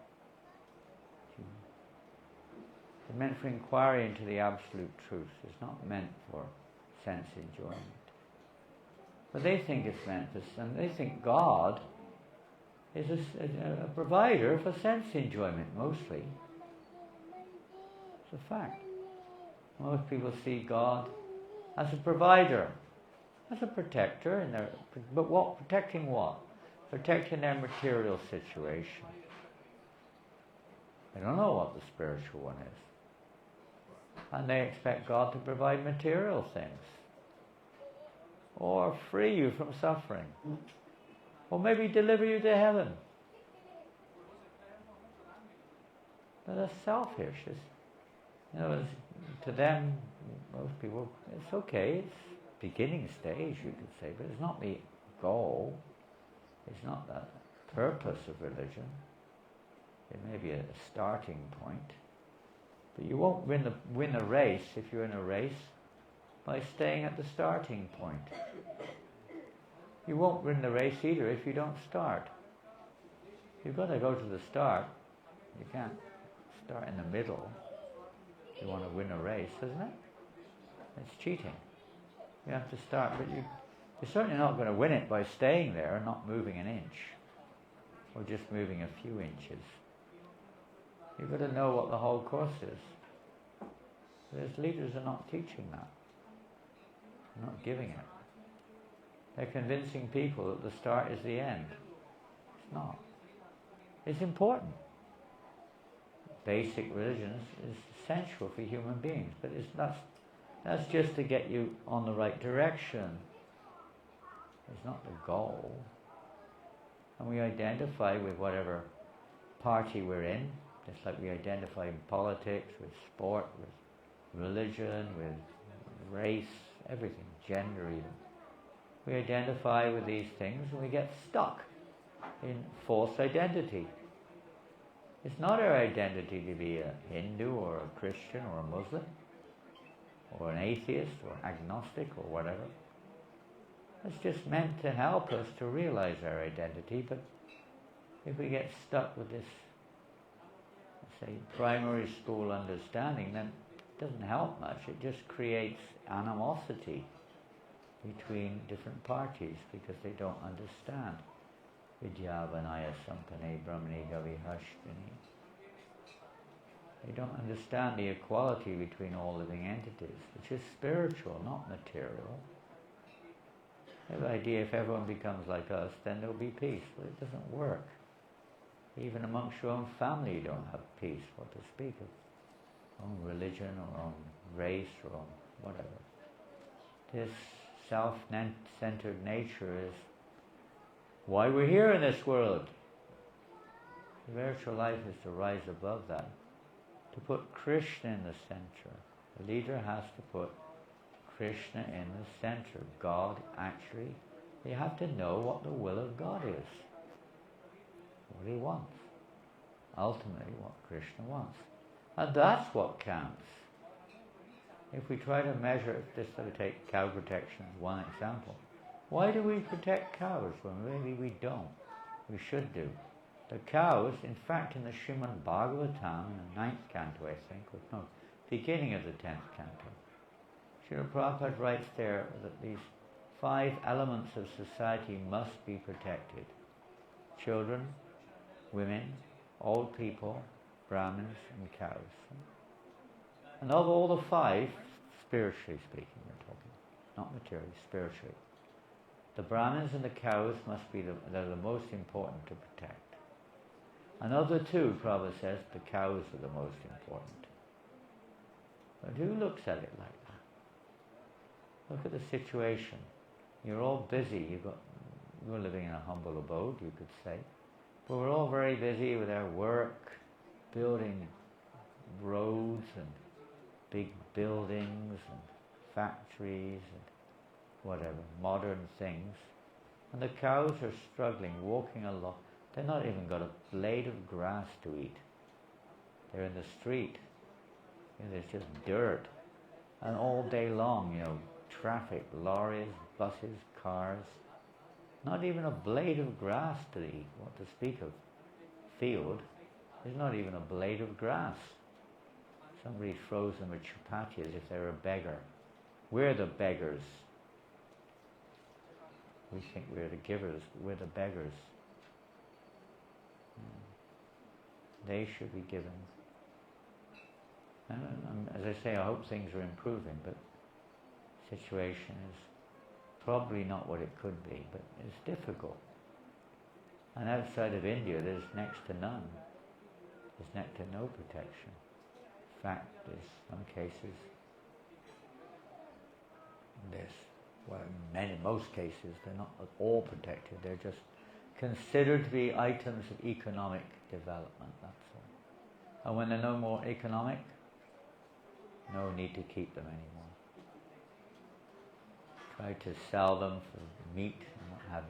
It's meant for inquiry into the absolute truth. It's not meant for sense enjoyment. But they think it's meant for, and they think God is a provider for sense enjoyment, mostly. It's a fact. Most people see God as a provider, as a protector, but what? Protecting what? Protecting their material situation. They don't know what the spiritual one is. And they expect God to provide material things, or free you from suffering, or maybe deliver you to heaven. But they're selfish. To them, most people, it's okay, it's beginning stage, you could say, but it's not the goal. It's not the purpose of religion. It may be a starting point. But you won't win a race, if you're in a race, by staying at the starting point. You won't win the race either if you don't start. You've got to go to the start. You can't start in the middle. You want to win a race, isn't it? It's cheating. You have to start, but you're certainly not going to win it by staying there and not moving an inch, or just moving a few inches. You've got to know what the whole course is. Those leaders are not teaching that. They're not giving it. They're convincing people that the start is the end. It's not. It's important. basic religions is essential for human beings, but that's just to get you on the right direction. It's not the goal. And we identify with whatever party we're in, just like we identify in politics, with sport, with religion, with race, everything, gender even. We identify with these things and we get stuck in false identity. It's not our identity to be a Hindu or a Christian or a Muslim or an atheist or agnostic or whatever. It's just meant to help us to realize our identity, but if we get stuck with this, say, primary school understanding, then it doesn't help much. It just creates animosity between different parties because they don't understand. Vidyavanaya Sampane Brahmani Gavihashtini. They don't understand the equality between all living entities, which is spiritual, not material. They have the idea if everyone becomes like us, then there'll be peace. But it doesn't work. Even amongst your own family you don't have peace, what to speak of own religion or own race or own whatever. This self-centered nature is why we're here in this world. Spiritual life is to rise above that, to put Krishna in the center. The leader has to put Krishna in the center. God, actually, you have to know what the will of God is, what He wants, ultimately what Krishna wants. And that's what counts. If we try to measure, just to take cow protection as one example, why do we protect cows when really we don't? We should do. The cows, in fact, in the Srimad Bhagavatam, in the 9th canto, I think, or no, beginning of the 10th canto, Srila Prabhupada writes there that these 5 elements of society must be protected. Children, women, old people, Brahmins, and cows. And of all the 5, spiritually speaking, we're talking, not materially, spiritually, the Brahmins and the cows must be they're the most important to protect. And of the 2, Prabhupada says, the cows are the most important. But who looks at it like that? Look at the situation. You're all busy. You're living in a humble abode, you could say. But we're all very busy with our work, building roads and big buildings and factories and whatever, modern things. And the cows are struggling, walking along. They've not even got a blade of grass to eat. They're in the street. There's just dirt. And all day long, traffic, lorries, buses, cars. Not even a blade of grass to eat. What to speak of field. There's not even a blade of grass. Somebody throws them a chapati as if they're a beggar. We're the beggars. We think we're the givers. We're the beggars. They should be given. And as I say, I hope things are improving, but the situation is probably not what it could be, but it's difficult. And outside of India, there's next to none. There's next to no protection. In fact, there's some cases, in most cases, they're not at all protected. They're just considered to be items of economic development, that's all. And when they're no more economic, no need to keep them anymore. Try to sell them for meat and what have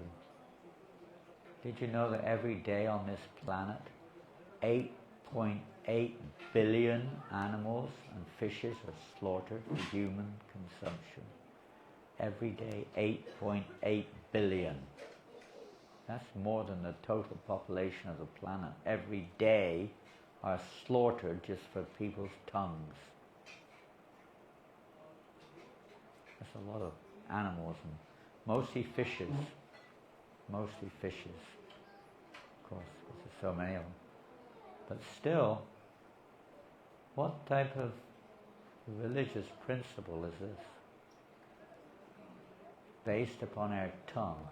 you. Did you know that every day on this planet, 8.8 billion animals and fishes are slaughtered for human consumption? Every day, 8.8 billion. That's more than the total population of the planet. Every day are slaughtered just for people's tongues. That's a lot of animals, and mostly fishes. Mostly fishes. Of course, because there's so many of them. But still, what type of religious principle is this? Based upon our tongue.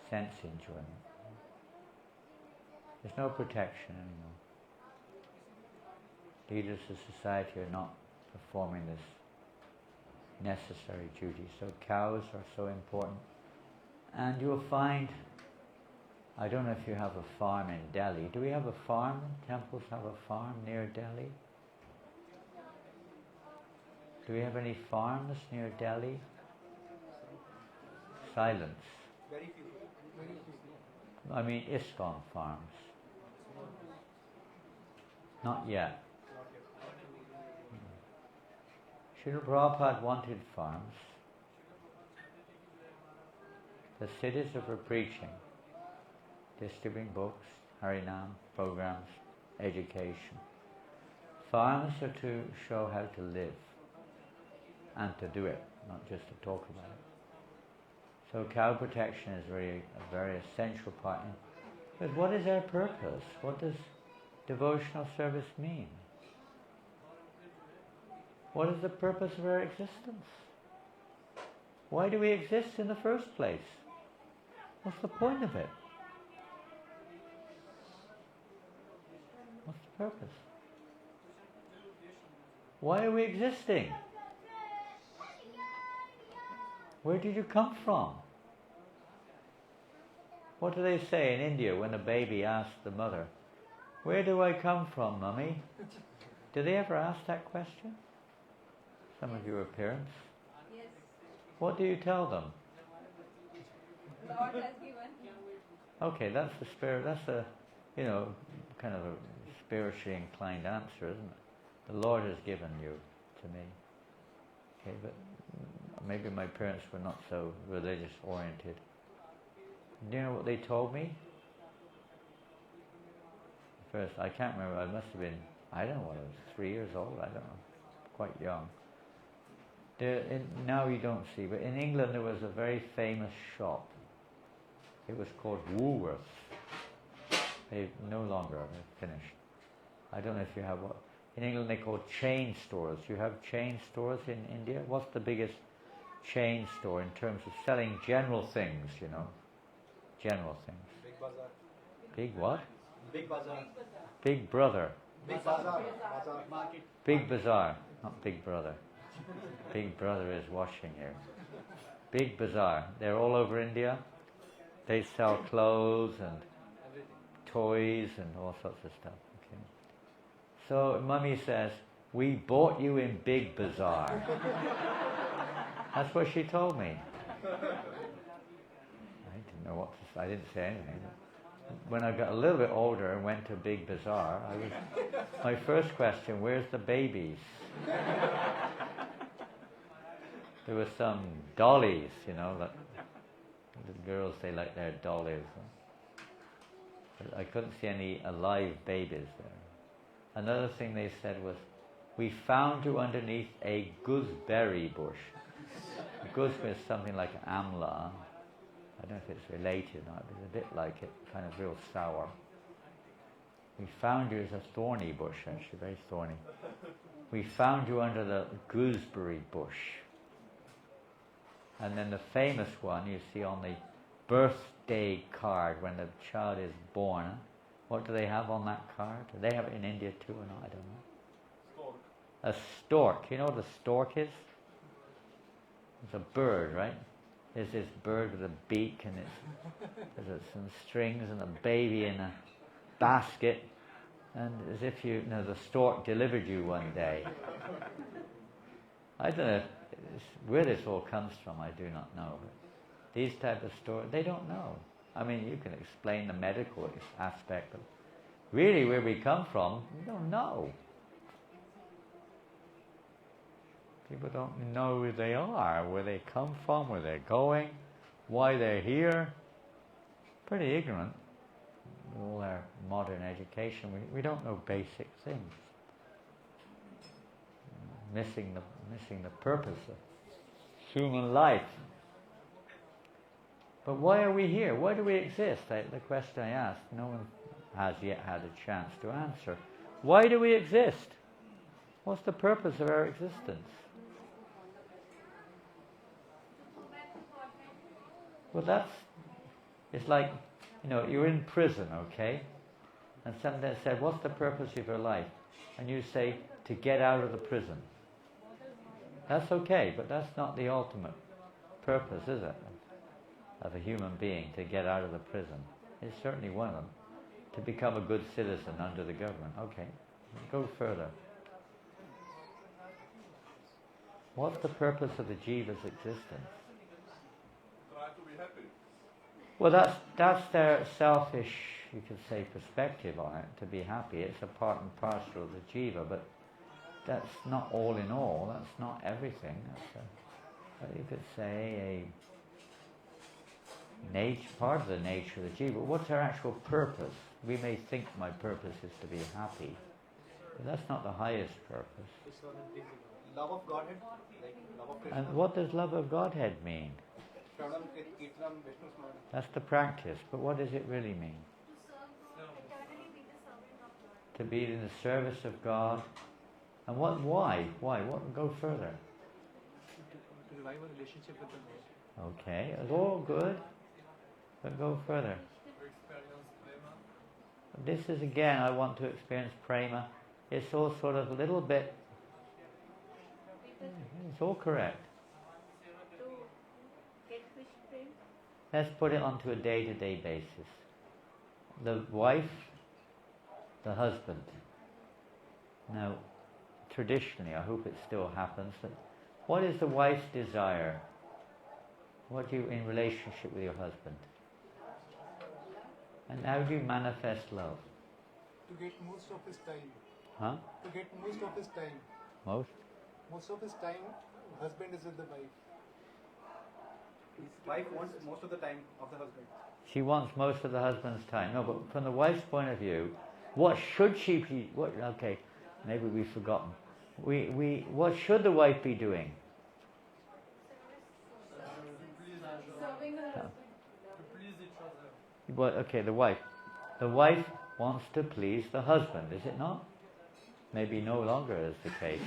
Sense enjoyment. There's no protection anymore. Leaders of society are not performing this necessary duty. So cows are so important. And you'll find, I don't know if you have a farm in Delhi. Do we have a farm? Temples have a farm near Delhi? Do we have any farms near Delhi? Silence. Very few. Very few. I mean ISKCON farms. Not yet. Srila Prabhupada wanted farms. The cities are for preaching, distributing books, Harinam, programs, education. Farms are to show how to live and to do it, not just to talk about it. So cow protection is really a very essential part. But what is our purpose? What does devotional service mean? What is the purpose of our existence? Why do we exist in the first place? What's the point of it? What's the purpose? Why are we existing? Where did you come from? What do they say in India when a baby asks the mother, "Where do I come from, Mummy?" Do they ever ask that question? Some of your parents? Yes. What do you tell them? Lord has given. Okay, that's the spirit. That's a, kind of a spiritually inclined answer, isn't it? The Lord has given you to me. Okay, but maybe my parents were not so religious oriented. Do you know what they told me? First, I can't remember. I must have been, I don't know what I was, 3 years old. I don't know, quite young. Now you don't see, but in England there was a very famous shop. It was called Woolworths. They no longer are finished. I don't know if you have what. In England they call chain stores. You have chain stores in India? What's the biggest chain store in terms of selling general things, General things. Big bazaar. Big what? Big bazaar. Big Brother. Big bazaar. Bazaar. Market. Big Bazaar, not Big Brother. Big Brother is watching you. Big Bazaar. They're all over India. They sell clothes and toys and all sorts of stuff. Okay. So Mummy says, "We bought you in Big Bazaar." That's what she told me. I didn't know what to say. I didn't say anything. When I got a little bit older and went to Big Bazaar, my first question, "Where's the babies?" There were some dollies, that the girls, they like their dollies. But I couldn't see any alive babies there. Another thing they said was, "We found you underneath a gooseberry bush." A gooseberry is something like an amla. I don't know if it's related or not, but it's a bit like it, kind of real sour. "We found you as a thorny bush," actually, very thorny. "We found you under the gooseberry bush." And then the famous one you see on the birthday card when the child is born. What do they have on that card? Do they have it in India too or not? I don't know. Stork. A stork. You know what a stork is? It's a bird, right? There's this bird with a beak and there's some strings and a baby in a basket, and as if the stork delivered you one day. I don't know where this all comes from. I do not know. But these type of stories, they don't know. I mean, you can explain the medical aspect, but really where we come from, we don't know. People don't know who they are, where they come from, where they're going, why they're here. Pretty ignorant. With all our modern education, we don't know basic things. Missing the purpose of human life. But why are we here? Why do we exist? The question I asked, no one has yet had a chance to answer. Why do we exist? What's the purpose of our existence? Well, it's like, you're in prison, okay? And somebody said, what's the purpose of your life? And you say, to get out of the prison. That's okay, but that's not the ultimate purpose, is it? Of a human being, to get out of the prison. It's certainly one of them. To become a good citizen under the government. Okay, go further. What's the purpose of the jiva's existence? Try to be happy. Well, that's their selfish, you could say, perspective on it, to be happy. It's a part and parcel of the jiva, but that's not all in all. That's not everything. That's you could say, part of the nature of the jiva. What's our actual purpose? We may think my purpose is to be happy, but that's not the highest purpose. Love of Godhead, like love of Krishna. And what does love of Godhead mean? Shravanam, Kirtanam, Vishnu Smaranam. That's the practice, but what does it really mean? To be in the service of God. And what? Why? What? Go further. To revive a relationship with the Lord. Okay, it's all good, but go further. To experience prema. This is again, I want to experience prema. It's all sort of a little bit. It's all correct. Let's put it onto a day-to-day basis. The wife, the husband. Now, traditionally, I hope it still happens, but what is the wife's desire? What do you, in relationship with your husband? And how do you manifest love? To get most of his time. Huh? To get most of his time. Most? Most of his time, husband is with the wife. His wife wants most of the time of the husband. She wants most of the husband's time. No, but from the wife's point of view, what should she be? Okay, maybe we've forgotten. What should the wife be doing? Serving her husband. To please each other. Well, okay, the wife. The wife wants to please the husband, is it not? Maybe no longer is the case.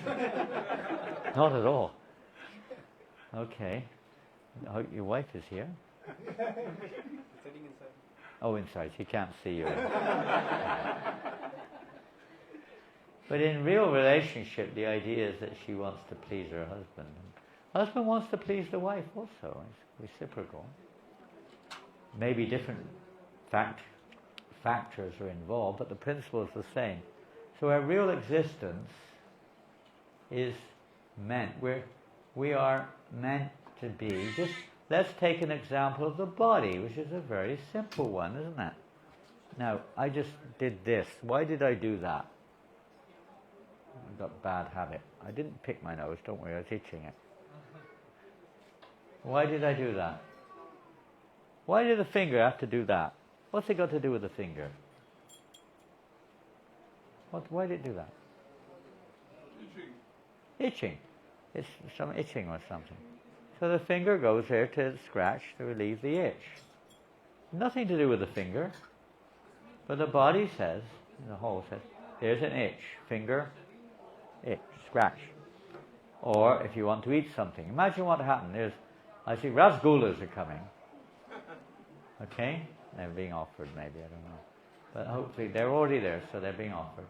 Not at all. Okay. I hope your wife is here. Sitting inside. Oh, inside. She can't see you. But in real relationship, the idea is that she wants to please her husband. Husband wants to please the wife also. It's reciprocal. Maybe different factors are involved, but the principle is the same. So our real existence is meant, we are meant to be, just let's take an example of the body, which is a very simple one, isn't it? Now, I just did this. Why did I do that? I've got a bad habit. I didn't pick my nose, don't worry, I was itching it. Why did I do that? Why did the finger have to do that? What's it got to do with the finger? Why did it do that? Itching. It's some itching or something. So the finger goes there to scratch to relieve the itch. Nothing to do with the finger. But the body says, the whole says, there's an itch. Finger, itch, scratch. Or if you want to eat something. Imagine what happened. I see rasgullas are coming. Okay? They're being offered maybe, I don't know. But hopefully they're already there, so they're being offered.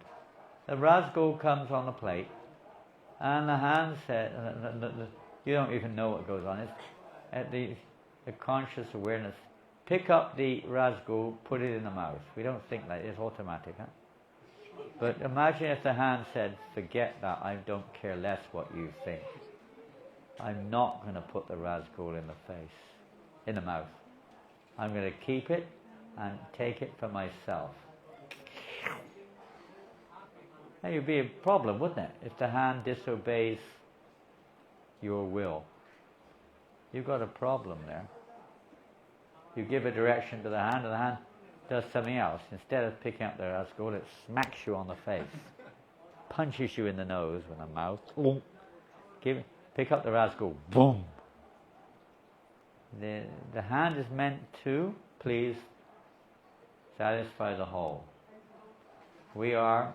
The rasgul comes on the plate, and the hand says, you don't even know what goes on. It's at the conscious awareness. Pick up the rasgul, put it in the mouth. We don't think like it's automatic, huh? But imagine if the hand said, forget that, I don't care less what you think. I'm not going to put the rasgul in the mouth. I'm going to keep it and take it for myself. Now, it would be a problem, wouldn't it, if the hand disobeys your will? You've got a problem there. You give a direction to the hand, and the hand does something else. Instead of picking up the rasgul, it smacks you on the face, punches you in the nose with a mouth. Boom. Pick up the rasgul. Boom. The hand is meant to please, satisfy the whole. We are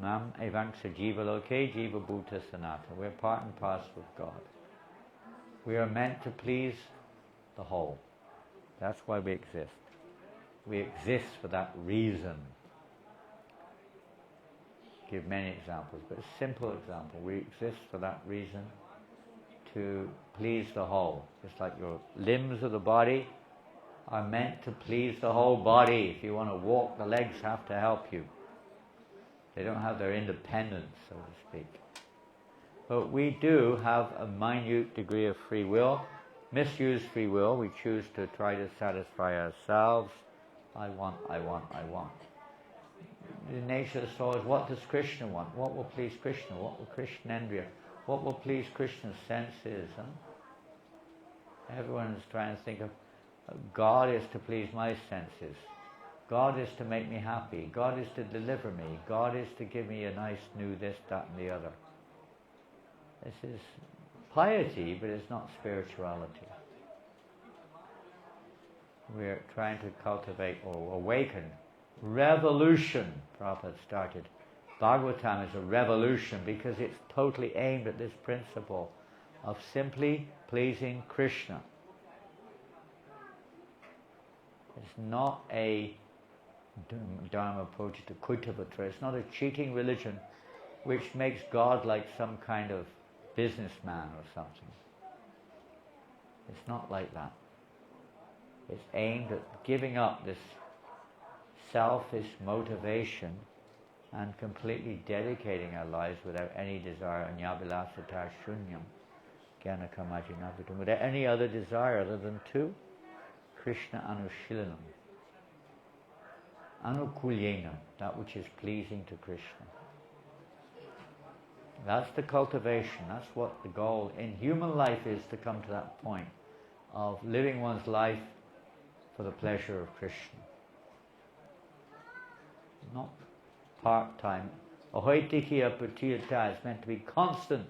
Nam Evangsa Jiva Loke Jiva Bhuta Sanata. We're part and parcel of God. We are meant to please the whole. That's why we exist. We exist for that reason. give many examples, but a simple example. We exist for that reason, to please the whole. Just like your limbs of the body are meant to please the whole body. If you want to walk, the legs have to help you. They don't have their independence, so to speak. But we do have a minute degree of free will, misused free will. We choose to try to satisfy ourselves. I want. The nature of the soul is, what does Krishna want? What will please Krishna? What will Krishnendriya? What will please Krishna's senses? Huh? Everyone is trying to think of, God is to please my senses. God is to make me happy. God is to deliver me. God is to give me a nice new this, that and the other. This is piety, but it's not spirituality. We're trying to cultivate or awaken revolution. Prabhupada started. Bhagavatam is a revolution because it's totally aimed at this principle of simply pleasing Krishna. It's not a dharma projita kuitavatra. It's not a cheating religion which makes God like some kind of businessman or something. It's not like that. It's aimed at giving up this selfish motivation and completely dedicating our lives without any desire, anyabilasata shunyam, jnanakamajinavitam, without any other desire other than to Krishna anushilanam, anukulyena, that which is pleasing to Krishna. That's the cultivation, that's what the goal in human life is, to come to that point of living one's life for the pleasure of Krishna. Not part-time. Ahoitikiya pratiyata is meant to be constant,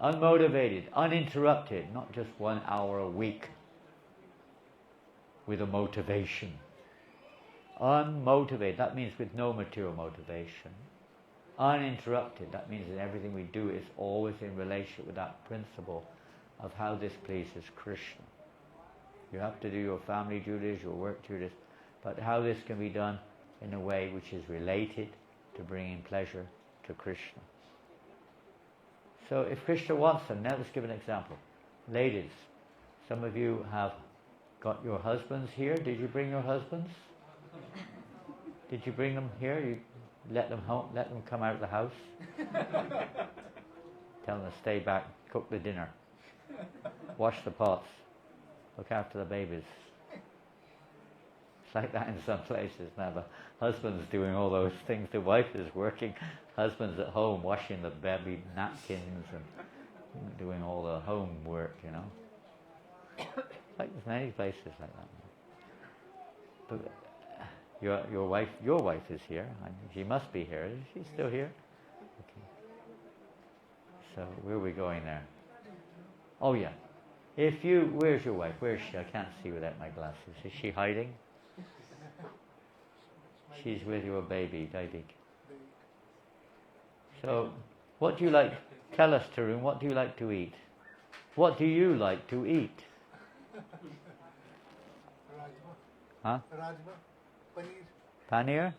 unmotivated, uninterrupted, not just 1 hour a week with a motivation. Unmotivated, that means with no material motivation. Uninterrupted, that means that everything we do is always in relationship with that principle of how this pleases Krishna. You have to do your family duties, your work duties, but how this can be done in a way which is related to bringing pleasure to Krishna. So if Krishna wants them, now let's give an example. Ladies, some of you have got your husbands here. Did you bring your husbands? Did you bring them here? You let them home, let them come out of the house? Tell them to stay back, cook the dinner, wash the pots, look after the babies. It's like that in some places now. The husband's doing all those things. The wife is working. Husband's at home washing the baby napkins and doing all the homework, you know. Like there's many places like that. But your wife is here. She must be here. Is she still here? Okay. So where are we going there? Oh yeah. Where's your wife? Where is she? I can't see without my glasses. Is she hiding? She's with your baby, David. So, what do you like? Tell us, Tarun, what do you like to eat? What do you like to eat? Huh? Paneer?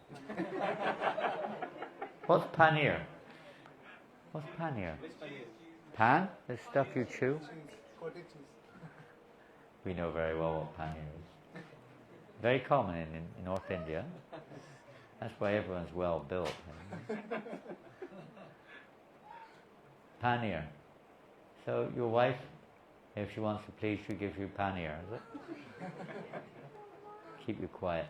What's paneer? What's paneer? Pan? The stuff you chew? We know very well what paneer is. Very common in North India. That's why everyone's well built. Paneer. So your wife, if she wants to please you, gives you paneer, is it? Keep you quiet.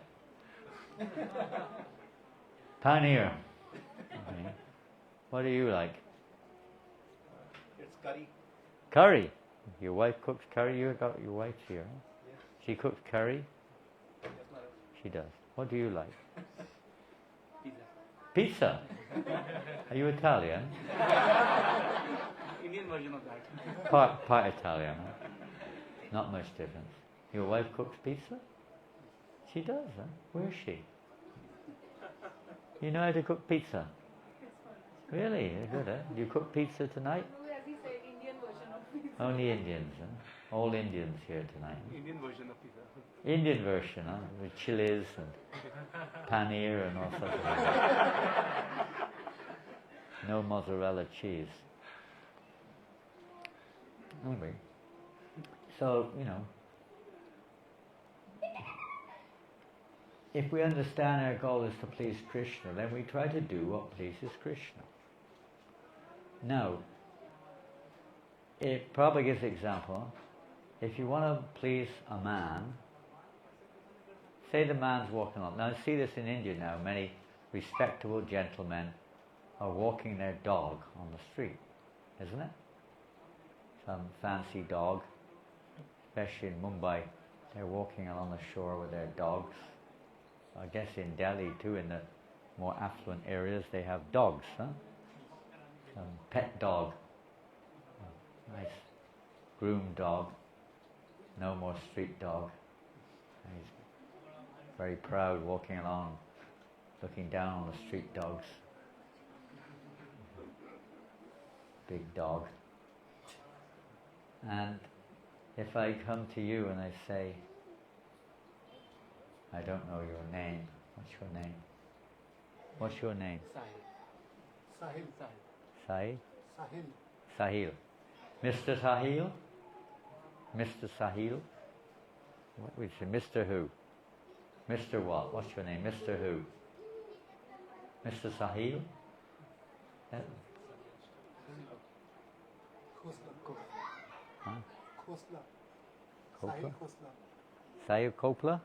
Paneer. Okay. What do you like? It's curry. Curry. Your wife cooks curry. You got your wife's here. Yes. She cooks curry. Yes, madam. She does. What do you like? Pizza. Pizza. Are you Italian? Indian version of that. Part Italian. Huh? Not much difference. Your wife cooks pizza? She does, huh? Where is she? You know how to cook pizza? Really? You're good, huh? You cook pizza tonight? As he said, Indian version of pizza. Only Indians, huh? All Indians here tonight. Indian version of pizza. Indian version, huh? With chilies and paneer and all sorts of things. No mozzarella cheese. Anyway, so, if we understand our goal is to please Krishna, then we try to do what pleases Krishna. Now, Prabhupada gives an example. If you want to please a man, say the man's walking along. Now, I see this in India now. Many respectable gentlemen are walking their dog on the street, isn't it? Some fancy dog, especially in Mumbai, they're walking along the shore with their dogs. I guess in Delhi too, in the more affluent areas, they have dogs, huh? Some pet dog, nice groomed dog, no more street dog. And he's very proud walking along, looking down on the street dogs. Big dog. And if I come to you and I say, I don't know your name. What's your name? What's your name? Sahil. Sai? Sahil. Sahil. Mr. Sahil? Mr. Sahil? What would you say? Mr. who? Mr. what? What's your name? Mr. who? Mr. Sahil? Huh? Khosla. Kopla? Sahil Sahil Khosla. Kopla?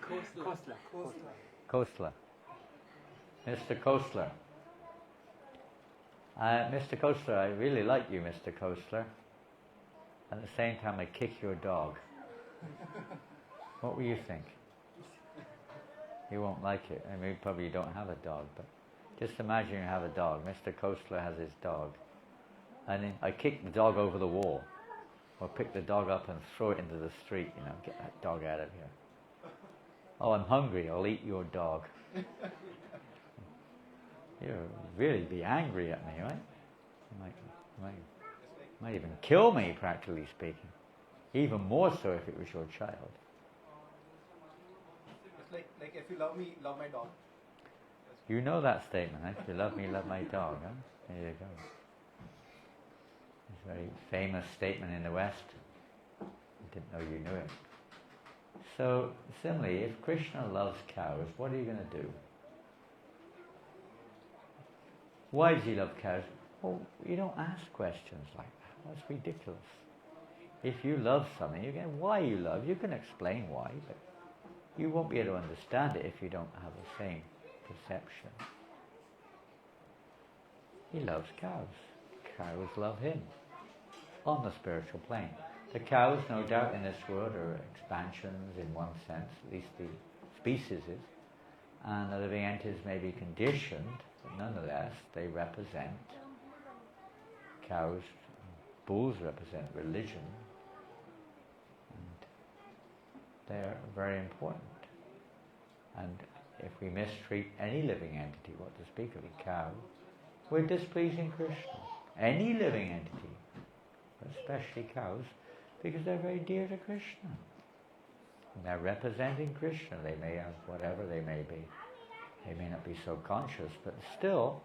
Khosla. Khosla. Mr. Khosla. Mr. Khosla, I really like you, Mr. Khosla. At the same time, I kick your dog. What will you think? You won't like it. I mean, probably you don't have a dog, but just imagine you have a dog. Mr. Khosla has his dog. And then I kick the dog over the wall. Or pick the dog up and throw it into the street, get that dog out of here. Oh, I'm hungry, I'll eat your dog. You'll really be angry at me, right? You might even kill me, practically speaking. Even more so if it was your child. It's like if you love me, love my dog. You know that statement, eh? If you love me, love my dog, huh? There you go. It's a very famous statement in the West. I didn't know you knew it. So, similarly, if Krishna loves cows, what are you going to do? Why does he love cows? Well, you don't ask questions like that. That's ridiculous. If you love something, why you love, you can explain why, but you won't be able to understand it if you don't have the same perception. He loves cows. Cows love him. On the spiritual plane. The cows, no doubt, in this world are expansions in one sense, at least the species is, and the living entities may be conditioned, but nonetheless they represent, cows, bulls represent religion, and they're very important. And if we mistreat any living entity, what to speak of a cow, we're displeasing Krishna. Any living entity, especially cows, because they're very dear to Krishna. And they're representing Krishna. They may have whatever they may be. They may not be so conscious, but still,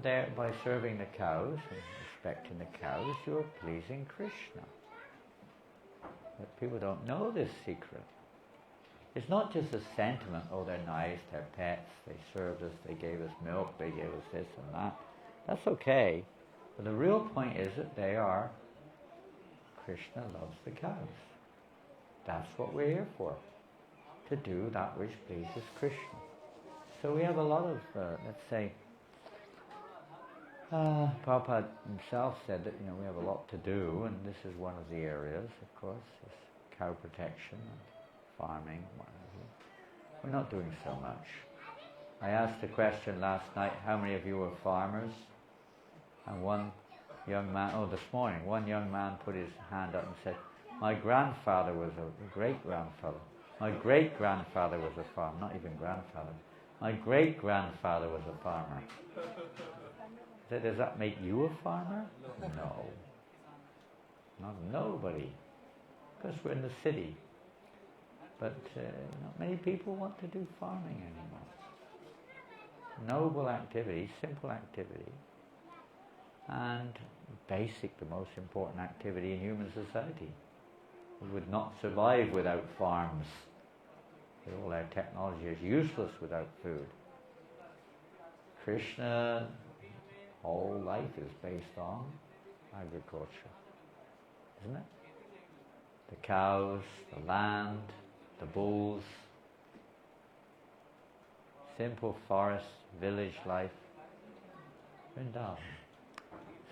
by serving the cows and respecting the cows, you're pleasing Krishna. But people don't know this secret. It's not just a sentiment, oh, they're nice, they're pets, they served us, they gave us milk, they gave us this and that. That's okay. But the real point is that Krishna loves the cows. That's what we're here for. To do that which pleases Krishna. So we have a lot of, let's say, Prabhupada himself said that, we have a lot to do, and this is one of the areas, of course, is cow protection, and farming, what have you. We're not doing so much. I asked a question last night, how many of you are farmers? And one young man, this morning, one young man put his hand up and said, my grandfather was a great-grandfather. My great-grandfather was a farmer, not even grandfather. My great-grandfather was a farmer. I said, does that make you a farmer? No. Nobody. Because we're in the city. But not many people want to do farming anymore. Noble activity, simple activity, and basic, the most important activity in human society. We would not survive without farms. All our technology is useless without food. Krishna's whole life is based on agriculture, isn't it? The cows, the land, the bulls, simple forest, village life, Vrindavan.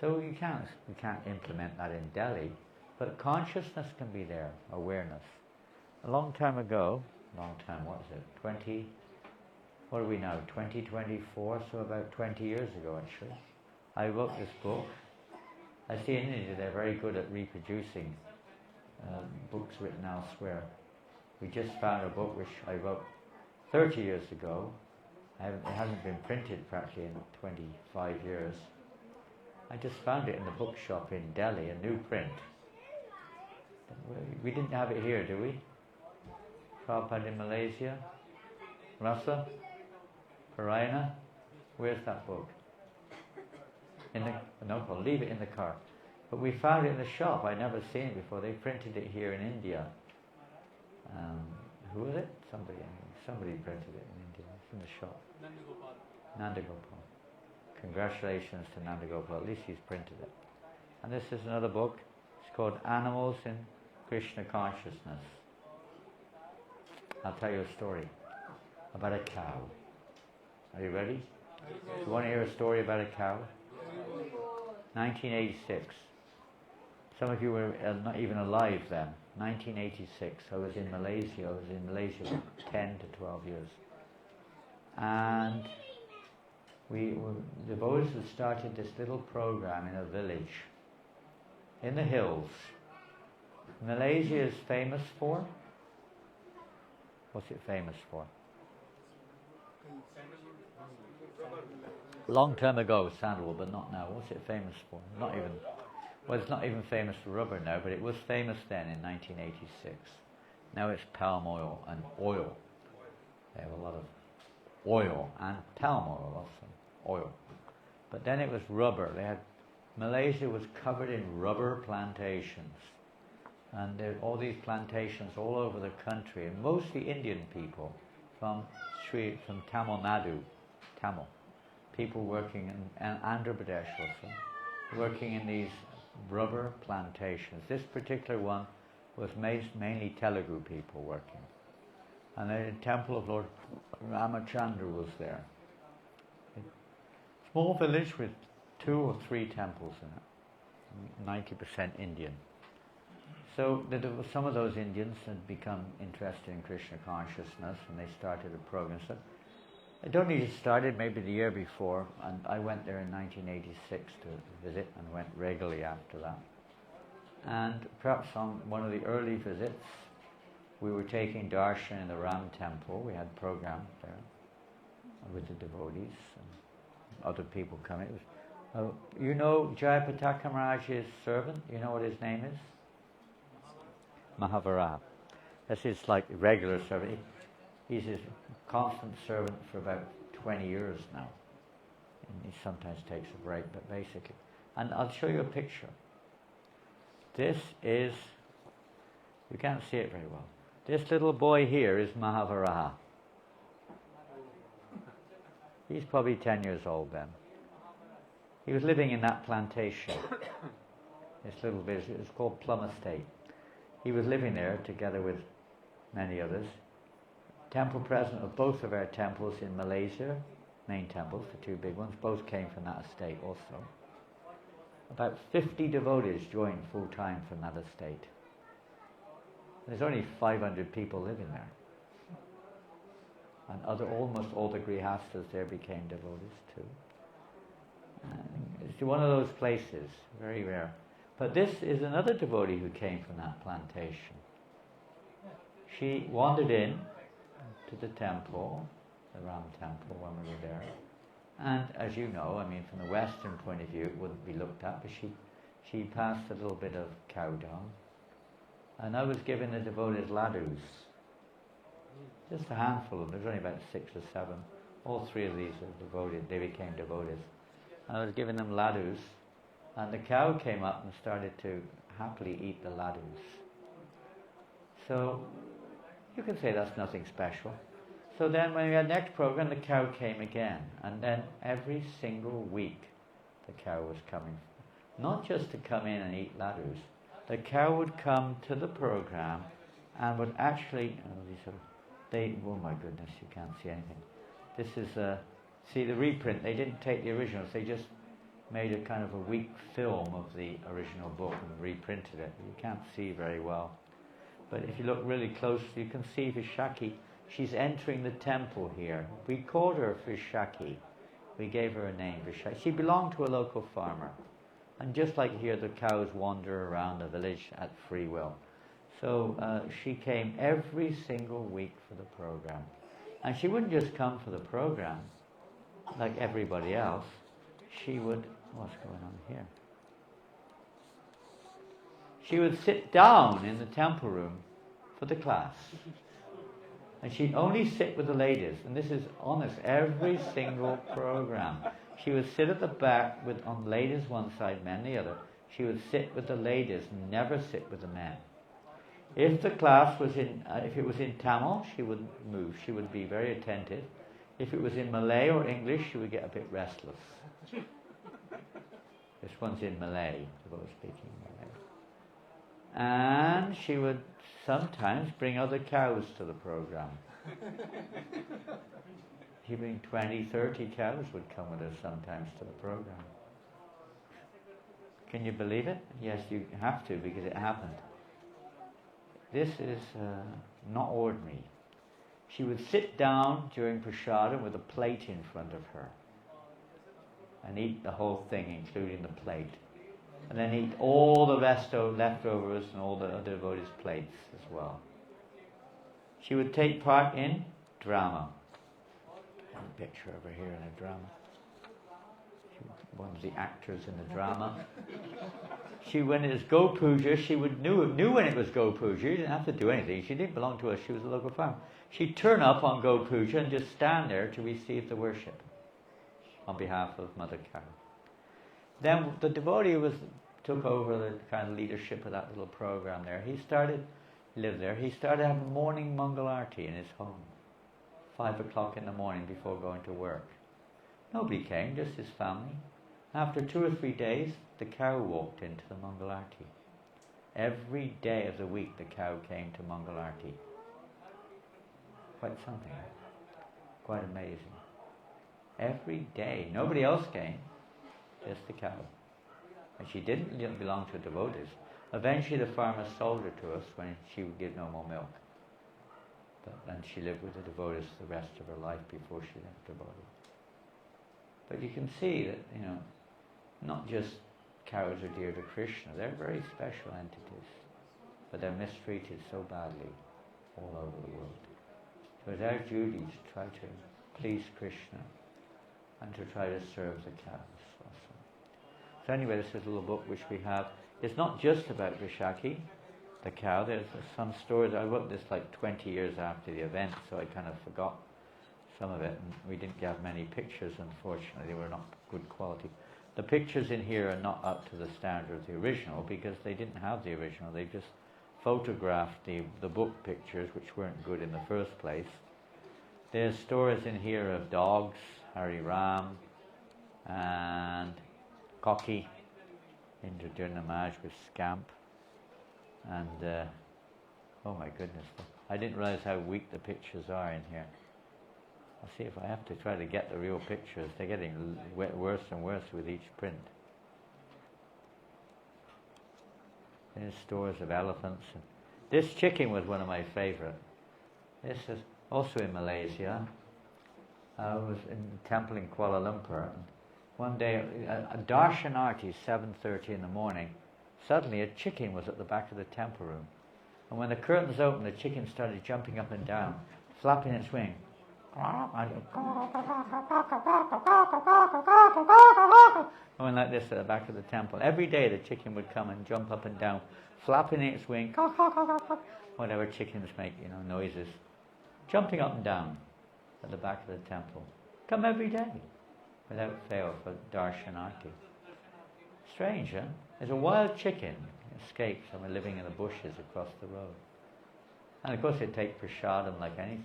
So you can't implement that in Delhi, but consciousness can be there, awareness. A long time ago, what is it, what are we now, 2024, so about 20 years ago actually, I wrote this book. I see in India they're very good at reproducing books written elsewhere. We just found a book which I wrote 30 years ago. It hasn't been printed practically in 25 years. I just found it in the bookshop in Delhi, a new print. We didn't have it here, do we? Prabhupada in Malaysia? Rasa? Parayana? Where's that book? No problem, leave it in the car. But we found it in the shop. I'd never seen it before. They printed it here in India. Who was it? Somebody printed it in India. It's in the shop. Nandagopal. Congratulations to Nandagopal. At least he's printed it. And this is another book. It's called Animals in Krishna Consciousness. I'll tell you a story about a cow. Are you ready? You want to hear a story about a cow? 1986. Some of you were not even alive then. 1986. I was in Malaysia for 10 to 12 years. And the boys had started this little program in a village in the hills. Malaysia is famous for? What's it famous for? Long time ago, sandalwood, but not now. What's it famous for? Well, it's not even famous for rubber now, but it was famous then in 1986. Now it's palm oil and oil. They have a lot of oil and palm oil also, oil. But then it was rubber. Malaysia was covered in rubber plantations. And there are all these plantations all over the country, and mostly Indian people from Tamil Nadu, Tamil. People working in Andhra Pradesh also, working in these rubber plantations. This particular one was mainly Telugu people working. And the temple of Lord Ramachandra was there. Small village with 2 or 3 temples in it, 90% Indian. So some of those Indians had become interested in Krishna consciousness, and they started a program. So it only just started maybe the year before, and I went there in 1986 to visit and went regularly after that. And perhaps on one of the early visits, we were taking darshan in the Ram temple. We had programs there with the devotees and other people coming. You know Jayapataka Maharaj's servant? You know what his name is? Mahavaraha. That's his regular servant. He's his constant servant for about 20 years now. And he sometimes takes a break, but basically. And I'll show you a picture. This is, you can't see it very well. This little boy here is Mahavaraha. He's probably 10 years old then. He was living in that plantation. This little village, it's called Plum Estate. He was living there together with many others. Temple president of both of our temples in Malaysia, main temples, the 2 big ones, both came from that estate also. About 50 devotees joined full time from that estate. There's only 500 people living there. And almost all the grihastas there became devotees too. It's one of those places, very rare. But this is another devotee who came from that plantation. She wandered in to the temple, the Ram temple, when we were there. And as you know, from the Western point of view, it wouldn't be looked at, but she passed a little bit of cow dung, and I was giving the devotees ladus. Just a handful of them. There's only about 6 or 7. All 3 of these are devoted. They became devotees. I was giving them ladus, and the cow came up and started to happily eat the ladus. So you can say that's nothing special. So then when we had the next program, the cow came again, and then every single week the cow was coming. Not just to come in and eat ladus. The cow would come to the program and would actually, oh my goodness, you can't see anything. This is, see the reprint, they didn't take the originals, they just made a kind of a weak film of the original book and reprinted it. You can't see very well. But if you look really closely, you can see Vishakhi. She's entering the temple here. We called her Vishakhi. We gave her a name, Vishakhi. She belonged to a local farmer. And just like here, the cows wander around the village at free will. So she came every single week for the program. And she wouldn't just come for the program like everybody else. She would, what's going on here? She would sit down in the temple room for the class. And she'd only sit with the ladies. And this is honest, every single program. She would sit at the back on ladies one side, men the other. She would sit with the ladies, never sit with the men. If the class was if it was in Tamil, she wouldn't move. She would be very attentive. If it was in Malay or English, she would get a bit restless. This one's in Malay, they're both speaking Malay. And she would sometimes bring other cows to the program. She'd bring 20, 30 cows would come with us sometimes to the program. Can you believe it? Yes, you have to, because it happened. This is not ordinary. She would sit down during prasadam with a plate in front of her and eat the whole thing, including the plate. And then eat all the leftovers and all the other devotees' plates as well. She would take part in drama. One picture over here in a drama. One of the actors in the drama. When it was Go Puja, she knew when it was Go Puja. She didn't have to do anything. She didn't belong to us. She was a local farmer. She'd turn up on Go Puja and just stand there to receive the worship on behalf of Mother Cow. Then the devotee took over the kind of leadership of that little program there. He lived there. He started having morning Mangal Arati in his home, 5 o'clock in the morning before going to work. Nobody came, just his family. After 2 or 3 days, the cow walked into the Mangal Arati. Every day of the week, the cow came to Mangal Arati. Quite something. Quite amazing. Every day. Nobody else came, just the cow. And she didn't belong to devotees. Eventually the farmer sold her to us when she would give no more milk. And she lived with the devotees the rest of her life before she left the body. But you can see that, not just cows are dear to Krishna, they're very special entities. But they're mistreated so badly all over the world. So it's our duty to try to please Krishna and to try to serve the cows also. So anyway, this is a little book which we have. It's not just about Vishakhi, the cow. There's some stories. I wrote this like 20 years after the event, so I kind of forgot some of it. And we didn't have many pictures, unfortunately. They were not good quality. The pictures in here are not up to the standard of the original because they didn't have the original. They just photographed the book pictures, which weren't good in the first place. There's stories in here of dogs, Hari Ram, and Cocky, Indradurna Maj with Scamp, and oh my goodness, I didn't realize how weak the pictures are in here. I'll see if I have to try to get the real pictures. They're getting worse and worse with each print. There's stories of elephants. This chicken was one of my favorite. This is also in Malaysia. I was in the temple in Kuala Lumpur. And one day, a darshanarti, 7:30 in the morning, suddenly a chicken was at the back of the temple room. And when the curtains opened, the chicken started jumping up and down, flapping its wing. Going like this at the back of the temple. Every day the chicken would come and jump up and down, flapping its wing, whatever chickens make, noises, jumping up and down at the back of the temple. Come every day, without fail, for darshanarti. Strange, huh? There's a wild chicken escaped from living in the bushes across the road. And of course it take prasadam like anything.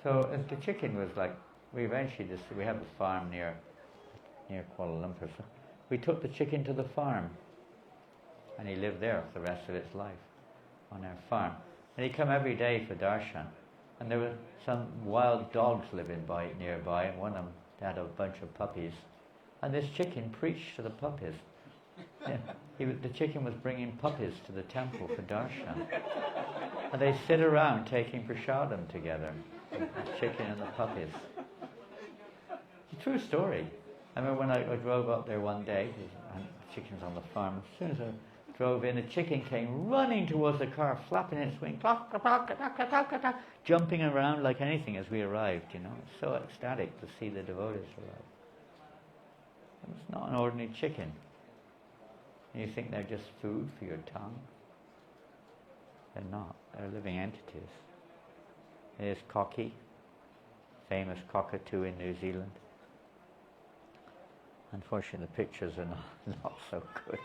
So the chicken was like, we have a farm near Kuala Lumpur. So we took the chicken to the farm, and he lived there for the rest of its life on our farm. And he'd come every day for darshan. And there were some wild dogs living nearby, and one of them had a bunch of puppies. And this chicken preached to the puppies. Yeah, the chicken was bringing puppies to the temple for darshan. And they sit around taking prasadam together, the chicken and the puppies. It's a true story. I remember when I drove up there one day, and chickens on the farm, as soon as I drove in, a chicken came running towards the car, flapping its wings, jumping around like anything as we arrived, It's so ecstatic to see the devotees arrive. It's not an ordinary chicken. You think they're just food for your tongue? They're not. They're living entities. There's Cocky, famous cockatoo in New Zealand. Unfortunately, the pictures are not so good.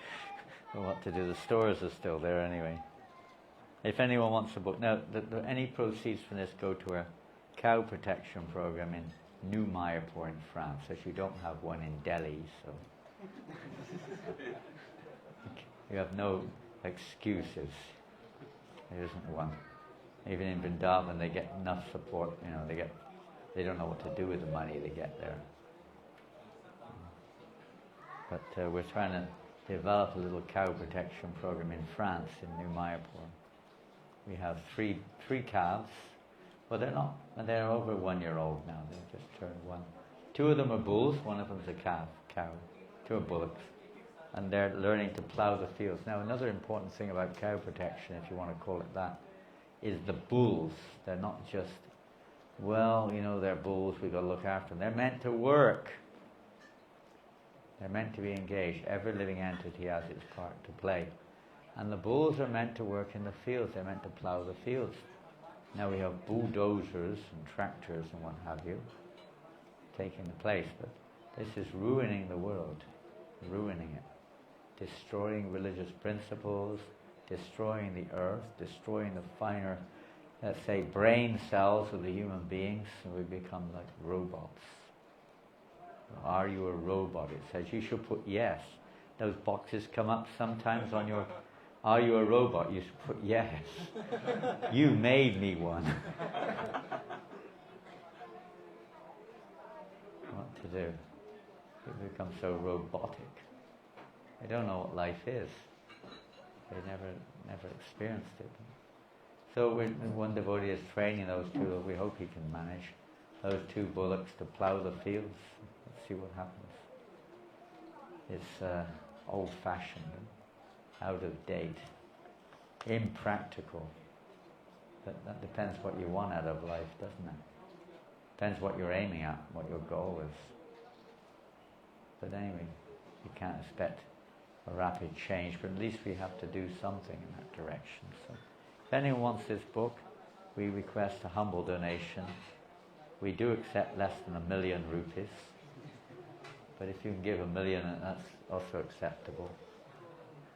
But what to do? The stores are still there anyway. If anyone wants a book, now any proceeds from this go to a cow protection program in New Mayapur in France, as you don't have one in Delhi, so you have no excuses. There isn't one. Even in Vrindavan, they get enough support. They don't know what to do with the money they get there. But we're trying to develop a little cow protection program in France, in New Mayapur. We have three calves. Well, they're over 1 year old now. They just turned one. 2 of them are bulls, one of them's a cow. 2 are bullocks. And they're learning to plough the fields. Now, another important thing about cow protection, if you want to call it that, is the bulls. They're not just, they're bulls, we've got to look after them. They're meant to work. They're meant to be engaged. Every living entity has its part to play. And the bulls are meant to work in the fields. They're meant to plough the fields. Now we have bulldozers and tractors and what have you taking the place. But this is ruining the world. Ruining it. Destroying religious principles, destroying the earth, destroying the finer, let's say, brain cells of the human beings, and we become like robots. Are you a robot? It says you should put yes. Those boxes come up sometimes on your, are you a robot? You should put yes. You made me one. What to do? People become so robotic. They don't know what life is. They never experienced it. So one devotee is training those 2. We hope he can manage those 2 bullocks to plough the fields. Let's see what happens. It's old-fashioned, out of date, impractical. But that depends what you want out of life, doesn't it? Depends what you're aiming at, what your goal is. But anyway, you can't expect a rapid change, but at least we have to do something in that direction. So if anyone wants this book, we request a humble donation. We do accept less than 1 million rupees, but if you can give 1 million, that's also acceptable.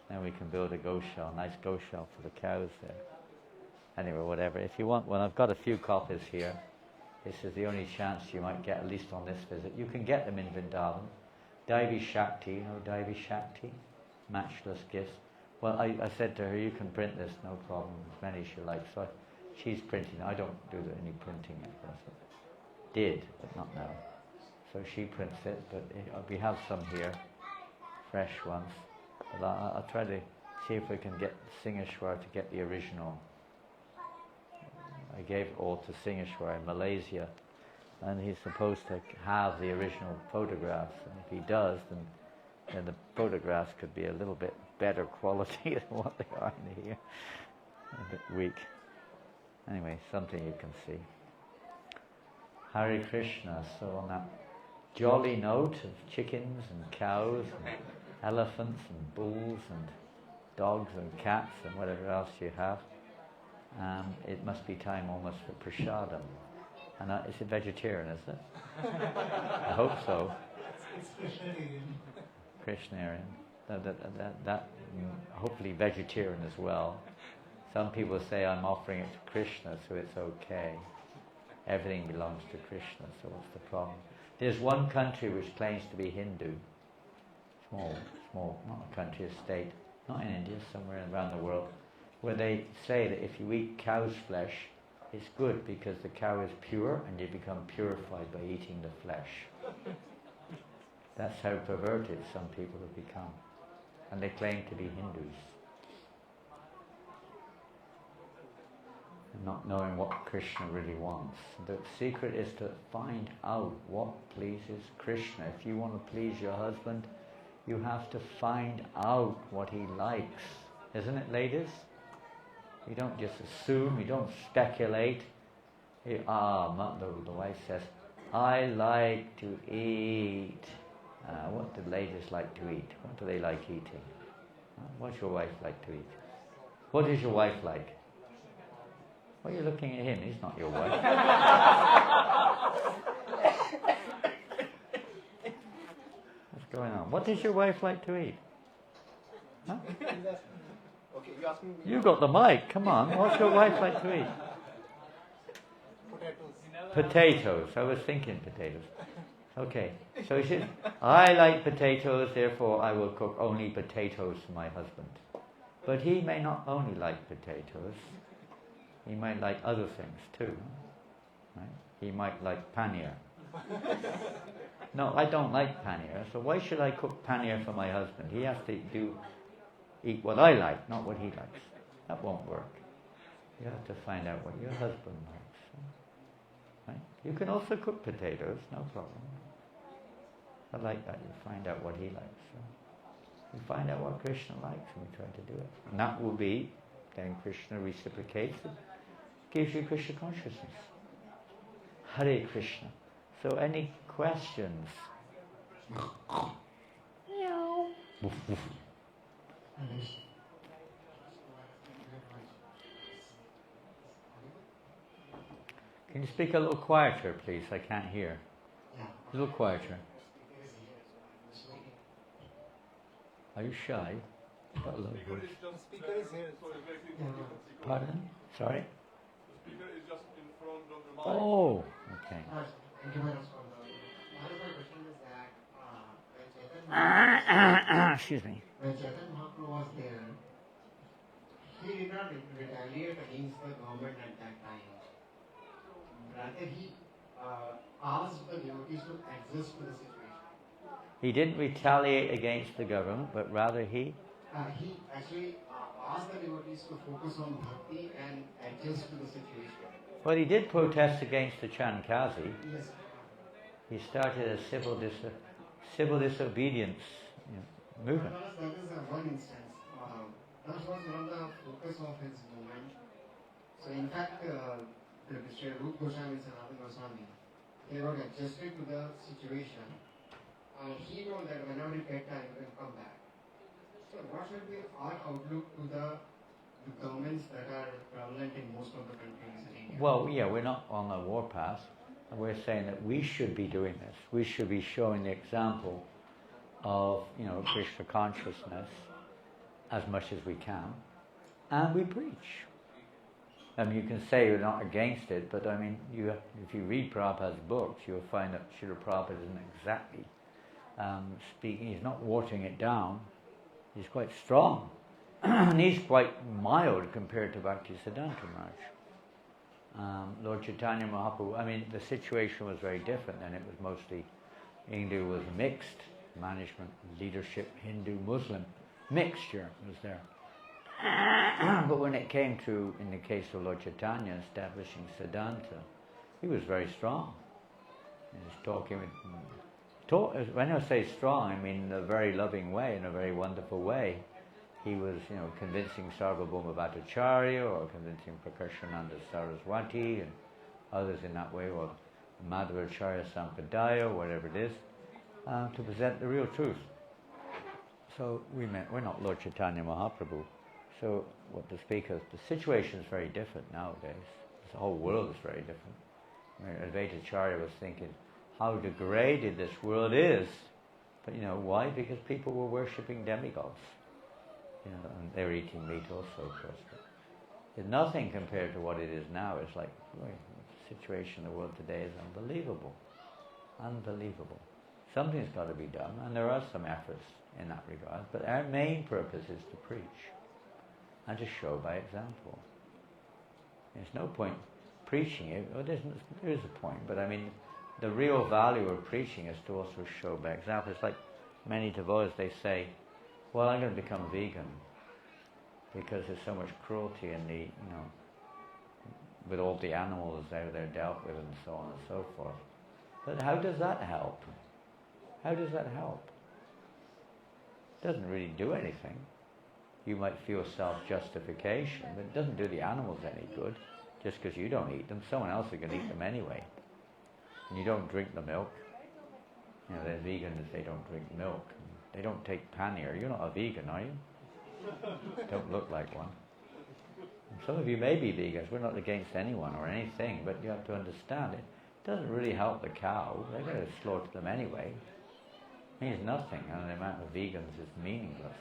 Then we can build a goshal, nice goshal for the cows there. Anyway, whatever. If you want one, I've got a few copies here. This is the only chance you might get, at least on this visit. You can get them in Vrindavan. Daivi Shakti, Daivi Shakti? Matchless gifts. Well, I said to her, you can print this, no problem, as many as you like. So she's printing. I don't do any printing at present. Did, but not now. So she prints it, but we have some here, fresh ones. But I'll try to see if we can get Singeshwar to get the original. I gave it all to Singeshwar in Malaysia, and he's supposed to have the original photographs. And if he does, then the photographs could be a little bit better quality than what they are in here. A bit weak. Anyway, something you can see. Hare Krishna. So on that jolly note of chickens and cows and elephants and bulls and dogs and cats and whatever else you have, it must be time almost for prasadam. And is it vegetarian, is it? I hope so. It's Krishnarian. Krishnarian. That hopefully vegetarian as well. Some people say I'm offering it to Krishna, so it's okay. Everything belongs to Krishna, so what's the problem? There's one country which claims to be Hindu. Small, not a country, a state, not in India, somewhere around the world, where they say that if you eat cow's flesh, it's good because the cow is pure and you become purified by eating the flesh. That's how perverted some people have become. And they claim to be Hindus. And not knowing what Krishna really wants. The secret is to find out what pleases Krishna. If you want to please your husband, you have to find out what he likes. Isn't it, ladies? You don't just assume, you don't speculate. The wife says, I like to eat. What do ladies like to eat? What do they like eating? What's your wife like to eat? What is your wife like? Well, you're looking at him, he's not your wife. What's going on? What does your wife like to eat? Huh? Okay, you ask me. You got the mic, come on. What's your wife like to eat? Potatoes. I was thinking potatoes. Okay, so she says, I like potatoes, therefore I will cook only potatoes for my husband. But he may not only like potatoes, he might like other things too. Right? He might like paneer. No, I don't like paneer, so why should I cook paneer for my husband? He has to eat what I like, not what he likes. That won't work. You have to find out what your husband likes. Right? You can also cook potatoes, no problem. I like that, you find out what he likes. So you find out what Krishna likes and we try to do it. And that will be, then Krishna reciprocates it, gives you Krishna consciousness. Hare Krishna. So any questions? Woof, woof. Can you speak a little quieter, please? I can't hear. A little quieter. Are you shy? Got a low voice. The speaker is here. Pardon? Sorry? The speaker is just in front of the mic. Oh, okay. Thank you very much for the. My question is that Excuse me. when Chaitanya Mahaprabhu was there, he did not retaliate against the government at that time. Rather, he asked the devotees to adjust to the situation. He didn't retaliate against the government, but rather he He actually asked the devotees to focus on bhakti and adjust to the situation. Well, he did protest against the Chankazi. Yes. He started a civil disobedience movement. That is one instance. That was one of the focus of his movement. So in fact, the Mr. Rup Goswami and Sanatana Goswami, they were adjusted to the situation. He knows that whenever he get time, he will come back. So what should be our outlook to the governments that are prevalent in most of the countries in India? Well, yeah, we're not on the warpath. We're saying that we should be doing this. We should be showing the example of, Krishna consciousness as much as we can. And we preach. I mean, you can say you're not against it, but I mean, if you read Prabhupada's books, you'll find that Srila Prabhupada isn't exactly speaking. He's not watering it down. He's quite strong. And he's quite mild compared to Bhaktisiddhanta Maharaj. Lord Chaitanya Mahaprabhu, I mean, the situation was very different then. It was mostly, India was mixed, management, leadership, Hindu, Muslim, mixture was there. But when it came to, in the case of Lord Chaitanya, establishing Siddhanta, he was very strong. He was talking with, when I say strong, I mean in a very loving way, in a very wonderful way. He was, convincing Sarvabhauma Bhattacharya or convincing Prakashananda Saraswati and others in that way, or Madhvacharya Sampradaya, whatever it is, to present the real truth. So we're not Lord Chaitanya Mahaprabhu. So what to speak of, the situation is very different nowadays. The whole world is very different. Advaita Acharya was thinking how degraded this world is. But why? Because people were worshipping demigods. And they were eating meat also, of course. But it's nothing compared to what it is now. It's like, boy, the situation in the world today is unbelievable. Unbelievable. Something's got to be done, and there are some efforts in that regard. But our main purpose is to preach and to show by example. There's no point preaching it. Well, there is a point, but I mean, the real value of preaching is to also show by example. It's like many devotees, they say, well, I'm going to become vegan because there's so much cruelty in the, with all the animals out there dealt with and so on and so forth. But how does that help? How does that help? It doesn't really do anything. You might feel self-justification, but it doesn't do the animals any good. Just because you don't eat them, someone else is going to eat them anyway. And you don't drink the milk. They're vegans, they don't drink milk. They don't take pannier. You're not a vegan, are you? Don't look like one. And some of you may be vegans. We're not against anyone or anything, but you have to understand it doesn't really help the cow. They're going to slaughter them anyway. It means nothing, and the amount of vegans is meaningless.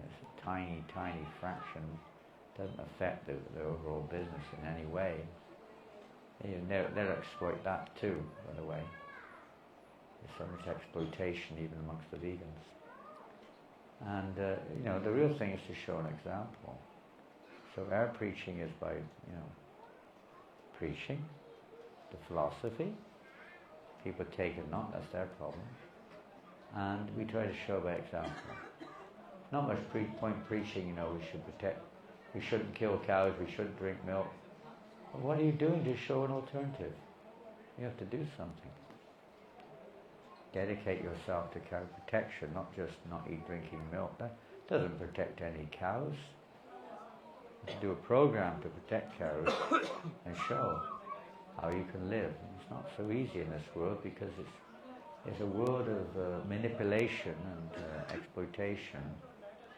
It's a tiny, tiny fraction. Doesn't affect the overall business in any way. They'll exploit that too, by the way. There's so much exploitation even amongst the vegans. And the real thing is to show an example. So our preaching is by preaching the philosophy. People take it not, that's their problem. And we try to show by example. Not much point preaching, we shouldn't kill cows, we shouldn't drink milk. But what are you doing to show an alternative? You have to do something. Dedicate yourself to cow protection, not just not eat drinking milk. That doesn't protect any cows. You have to do a program to protect cows and show how you can live. And it's not so easy in this world because it's a world of manipulation and exploitation.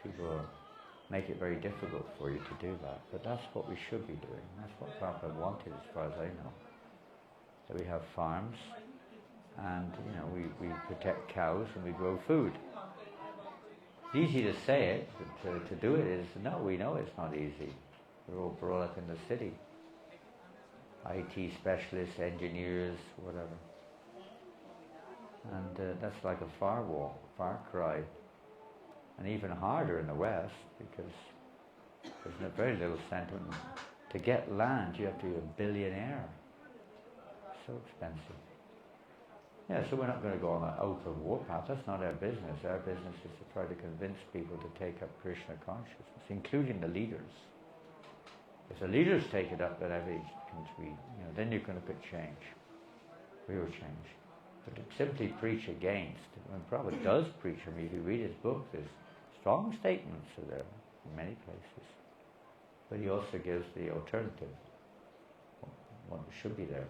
People make it very difficult for you to do that. But that's what we should be doing. That's what Prabhupada wanted as far as I know. So we have farms and we protect cows and we grow food. It's easy to say it, but to do it is, no, we know it's not easy. We're all brought up in the city. IT specialists, engineers, whatever. And that's like a far cry. And even harder in the West because there's very little sentiment. To get land, you have to be a billionaire. So expensive. Yeah, so we're not going to go on that open warpath. That's not our business. Our business is to try to convince people to take up Krishna consciousness, including the leaders. If the leaders take it up at every country, then you can look at change, real change. But to simply preach against, when Prabhupada does preach, if you read his book, there's strong statements are there in many places. But he also gives the alternative, what should be there,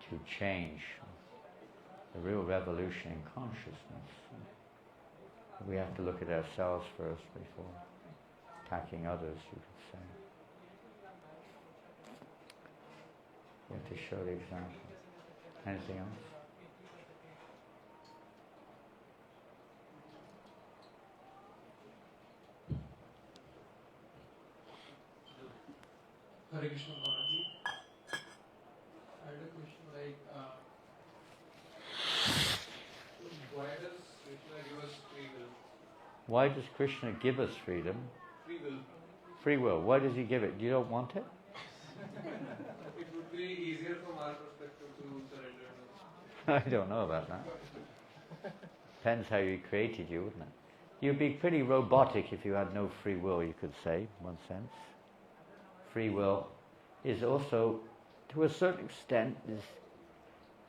to change the real revolution in consciousness. We have to look at ourselves first before attacking others, you could say. We have to show the example. Anything else? Hare Krishna Maharaj. I had a question like, why does Krishna give us free will? Why does Krishna give us freedom? Free will. Free will. Why does he give it? You don't want it? It would be easier from our perspective to surrender. I don't know about that. Depends how he created you, wouldn't it? You'd be pretty robotic if you had no free will, you could say, in one sense. Free will is also, to a certain extent,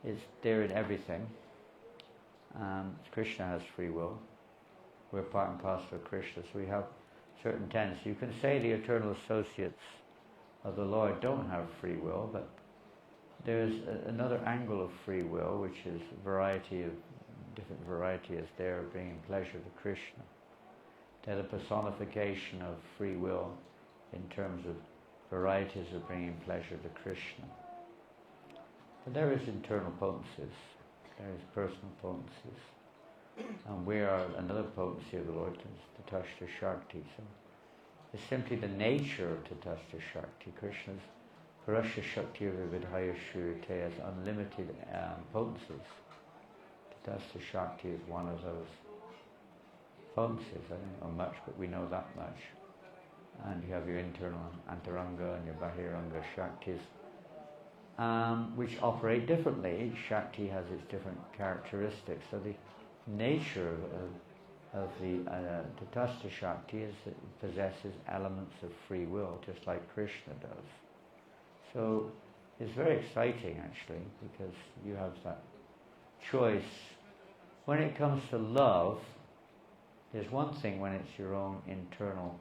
is there in everything. Krishna has free will. We're part and parcel of Krishna, so we have certain tendencies. You can say the eternal associates of the Lord don't have free will, but there's another angle of free will, which is different variety is there bringing pleasure to Krishna. They're the personification of free will in terms of varieties of bringing pleasure to Krishna. But there is internal potencies, there is personal potencies. And we are another potency of the Lord, Tatastha Shakti. So it's simply the nature of Tatastha Shakti. Krishna's Parasya Shakti Vidhaya Shurite has unlimited potencies. Tatastha Shakti is one of those potencies. I don't know much, but we know that much. And you have your internal Antaranga and your Bahiranga Shaktis, which operate differently. Each Shakti has its different characteristics. So the nature of the Tatastha Shakti is that it possesses elements of free will, just like Krishna does. So it's very exciting, actually, because you have that choice. When it comes to love, there's one thing when it's your own internal,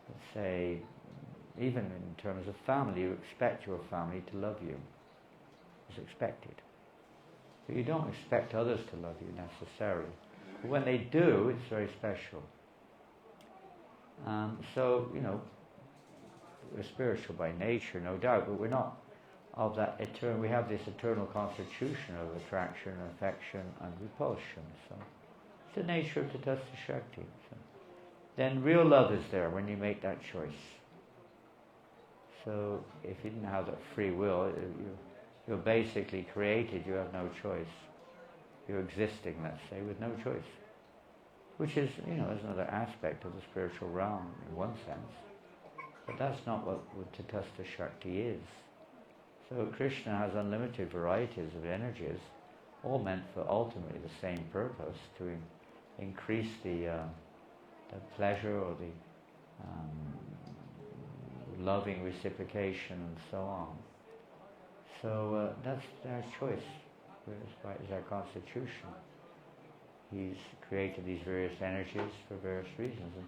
let's say, even in terms of family, you expect your family to love you. It's expected. But you don't expect others to love you necessarily. But when they do, it's very special. So, we're spiritual by nature, no doubt, but we're not of that eternal. We have this eternal constitution of attraction, affection, and repulsion. So it's the nature of Tatastha Shakti. So then real love is there when you make that choice. So if you didn't have that free will, you're basically created, you have no choice. You're existing, let's say, with no choice. Which is, is another aspect of the spiritual realm in one sense. But that's not what Tatastha Shakti is. So Krishna has unlimited varieties of energies, all meant for ultimately the same purpose, to increase the pleasure or the loving reciprocation and so on. So that's our choice, is our constitution. He's created these various energies for various reasons, and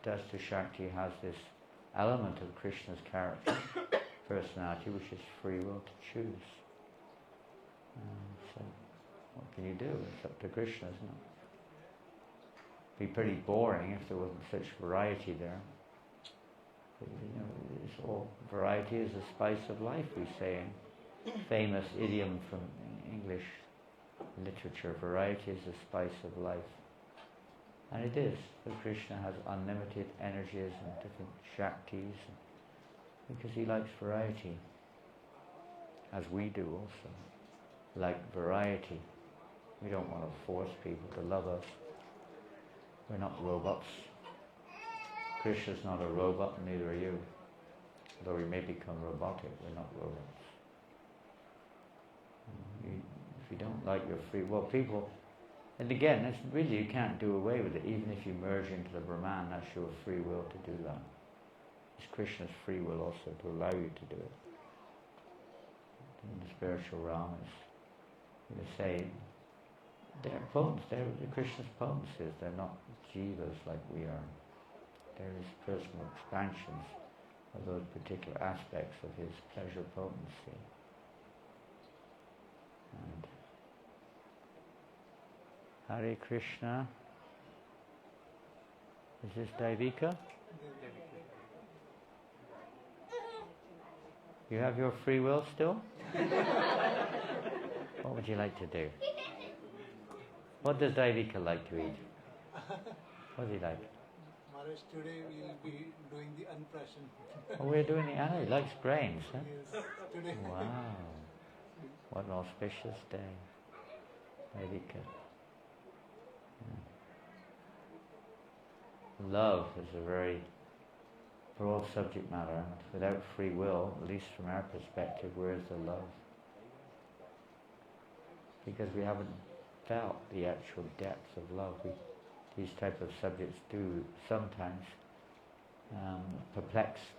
Tatastha Shakti has this element of Krishna's character, personality, which is free will to choose. So what can you do? It's up to Krishna, isn't it? It'd be pretty boring if there wasn't such variety there. But, it's all variety is the spice of life, we say. Famous idiom from English literature, variety is the spice of life. And it is, but Krishna has unlimited energies and different Shaktis, because he likes variety, as we do also, like variety. We don't want to force people to love us. We're not robots. Krishna's not a robot, and neither are you. Though we may become robotic, we're not robots. If you don't like your free will, people, and again, it's really, you can't do away with it. Even if you merge into the Brahman, that's your free will to do that. It's Krishna's free will also to allow you to do it. In the spiritual realm, you say, they're potents, they're Krishna's potencies, they're not jivas like we are. There is personal expansions of those particular aspects of his pleasure potency. And Hare Krishna. Is this Daivika? You have your free will still? What would you like to do? What does Daivika like to eat? What do you like? Maharaj, today we will be doing the Anprashan. Oh, we're doing the He likes grains, huh? Yes, today. Wow. What an auspicious day. Daivika. Love is a very broad subject matter, and without free will, at least from our perspective, where is the love? Because we haven't felt the actual depth of love. These type of subjects do sometimes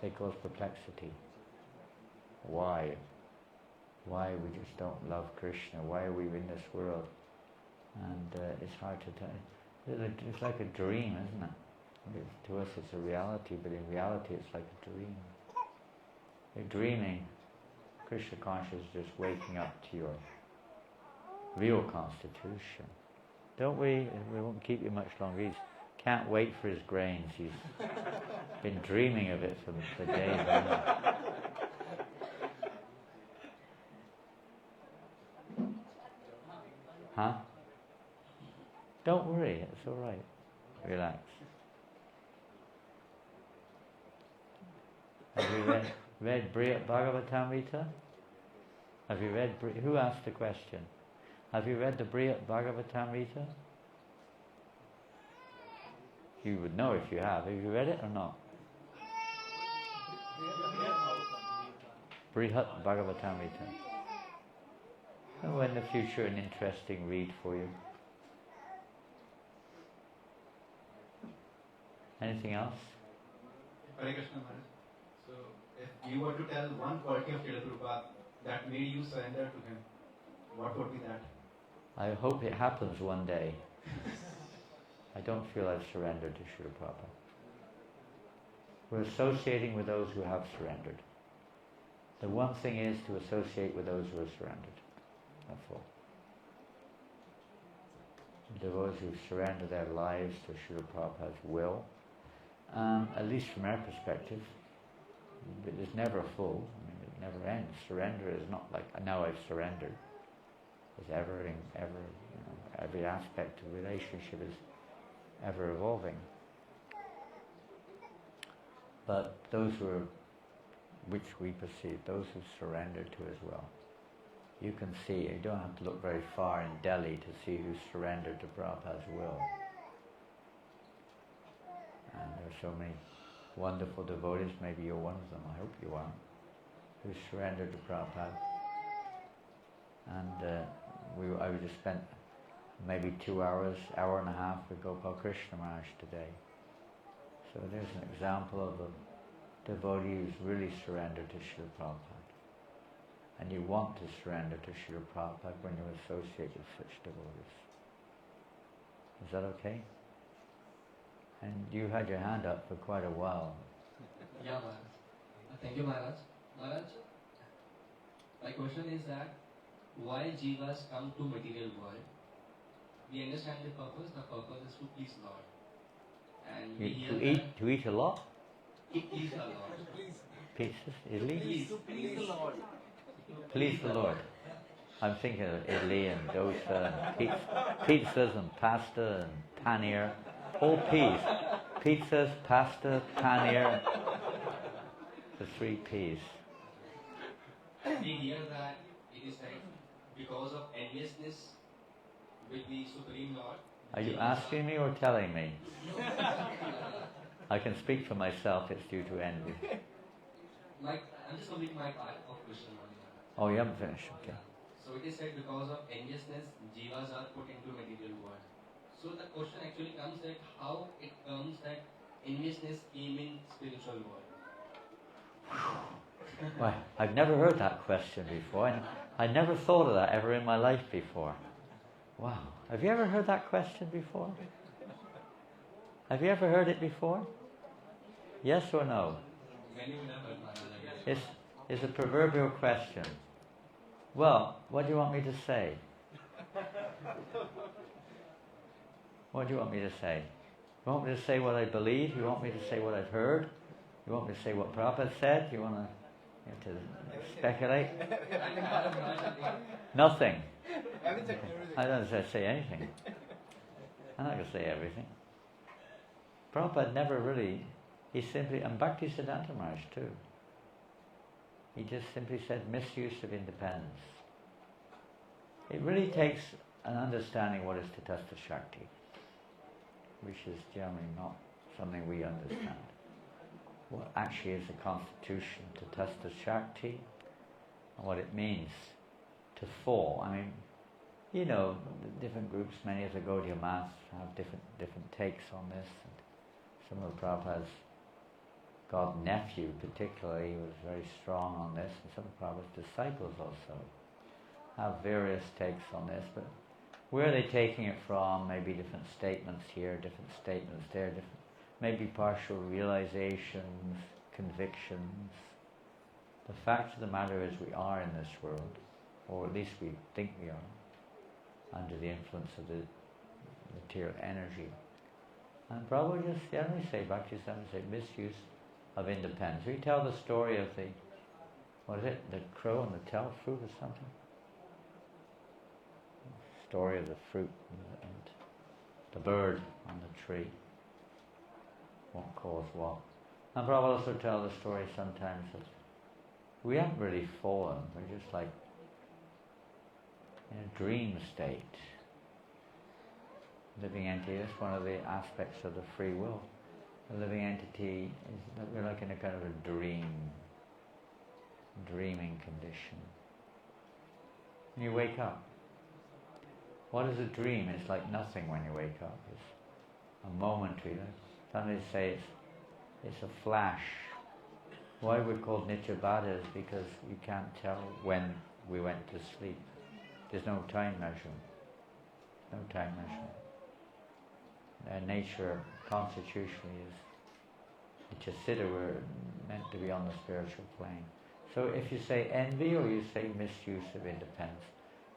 they cause perplexity. Why? Why we just don't love Krishna? Why are we in this world? And it's hard to tell. It's like a dream, isn't it? To us it's a reality, but in reality it's like a dream. You're dreaming Krishna consciousness is just waking up to your real constitution. Don't we? We won't keep you much longer. He can't wait for his grains. He's been dreaming of it for days now. Huh? Don't worry, it's all right. Relax. Have you read Brihad Bhagavatamrita? Have you read? Who asked the question? Have you read the Brihad Bhagavatamrita? You would know if you have. Have you read it or not? Brihad Bhagavatamrita. Oh, in the future, an interesting read for you. Anything else? Hare Krishna Maharaj. So, if you were to tell one quality of Srila Prabhupada that made you surrender to him, what would be that? I hope it happens one day. I don't feel I've surrendered to Srila Prabhupada. We're associating with those who have surrendered. The one thing is to associate with those who have surrendered. That's all. Those who surrender their lives to Srila Prabhupada's will, at least from our perspective, it is never full. I mean, it never ends. Surrender is not like, now I've surrendered. It's every aspect of relationship is ever evolving. But those which we perceive, those who surrender to as well. You can see, you don't have to look very far in Delhi to see who surrendered to Prabhupada's will. And there are so many wonderful devotees, maybe you're one of them, I hope you are, who surrendered to Prabhupada. And I would have spent maybe 2 hours, hour and a half with Gopal Krishna Maharaj today. So there's an example of a devotee who's really surrendered to Srila Prabhupada. And you want to surrender to Srila Prabhupada when you associate with such devotees. Is that okay? And you had your hand up for quite a while. Yeah, Maharaj. Thank you, Maharaj. Maharaj, my question is that why jivas come to material world? We understand the purpose is to please Lord. And we hear To eat a lot? to please the Lord. Pieces? Italy? Please the Lord. Please the Lord. I'm thinking of Italy and dosa and pizzas and pasta and paneer. All peas. Pizzas, pasta, paneer. The 3 P's. We hear that it is like because of enviousness with the Supreme Lord. Are you asking me or telling me? I can speak for myself, it's due to envy. Like, I'm just completing my part of question. Oh, you haven't finished, okay. So it is said because of enviousness, jivas are put into material world. So the question actually comes that how it comes that enviousness came in spiritual world. Well, I've never heard that question before, and I never thought of that ever in my life before. Wow. Have you ever heard that question before? Have you ever heard it before? Yes or no? Many would have heard Maharaj. It's a proverbial question. Well, what do you want me to say? What do you want me to say? You want me to say what I believe? You want me to say what I've heard? You want me to say what Prabhupada said? You want to speculate? Nothing. I don't say anything. I'm not going to say everything. Prabhupada never really, and Bhaktisiddhanta Maharaj too. He just simply said misuse of independence. It really takes an understanding what is Tatastha Shakti, which is generally not something we understand. What actually is the constitution, Tatastha Shakti, and what it means to fall. I mean, you know, the different groups, many of the Gaudiya Maths have different takes on this. And some of Prabhupada's god-nephew particularly was very strong on this, and some of Prabhupada's disciples also have various takes on this, but where are they taking it from? Maybe different statements here, different statements there, different, maybe partial realizations, convictions, The fact of the matter is we are in this world, or at least we think we are, under the influence of the material energy. And Prabhupada just generally say, Bhaktisiddhanta say, misuse of independence. We tell the story of the, what is it, the crow and the tell fruit or something? Story of the fruit and the bird on the tree. What caused what. And Prabhupada also tell the story sometimes that we haven't really fallen, we're just like in a dream state. Living entity, that's one of the aspects of the free will. The living entity is that we're like in a kind of a dreaming condition. And you wake up. What is a dream? It's like nothing when you wake up. It's a momentary. Some say it's a flash. Why we're called Nityabada is because you can't tell when we went to sleep. There's no time measurement. No time measurement. Nature, constitutionally, is Nityasiddha, we're meant to be on the spiritual plane. So if you say envy or you say misuse of independence,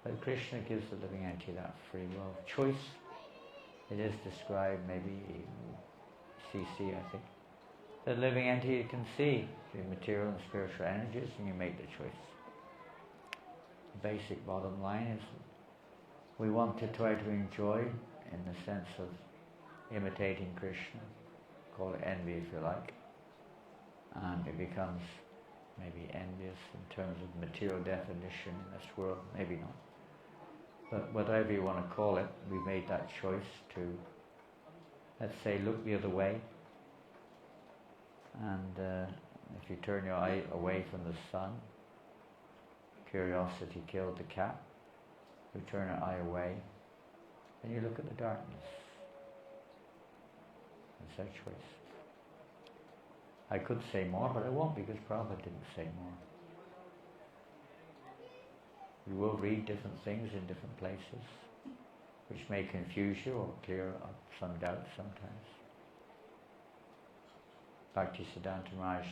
but Krishna gives the living entity that free will. Choice, it is described, maybe CC, I think. The living entity can see the material and spiritual energies and you make the choice. The basic bottom line is we want to try to enjoy in the sense of imitating Krishna. Call it envy if you like. And it becomes maybe envious in terms of material definition in this world, maybe not. But whatever you want to call it, we made that choice to, let's say, look the other way. And if you turn your eye away from the sun, curiosity killed the cat. You turn your eye away, and you look at the darkness. It's our choice. I could say more, but I won't because Prabhupada didn't say more. You will read different things in different places, which may confuse you or clear up some doubts sometimes. Bhaktisiddhanta Maharaj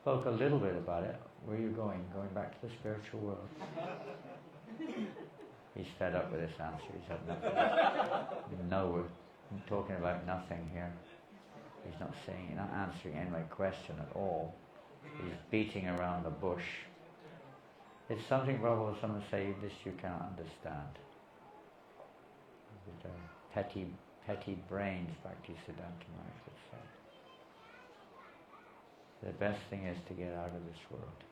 spoke a little bit about it. Where are you going? Going back to the spiritual world. He's fed up with this answer. He's had nothing. No, we're talking about nothing here. He's not saying, he's not answering any question at all. He's beating around the bush. It's something, Prabhupada, someone say, this you cannot understand. With petty brains, Bhaktisiddhanta Maharaj would say. The best thing is to get out of this world.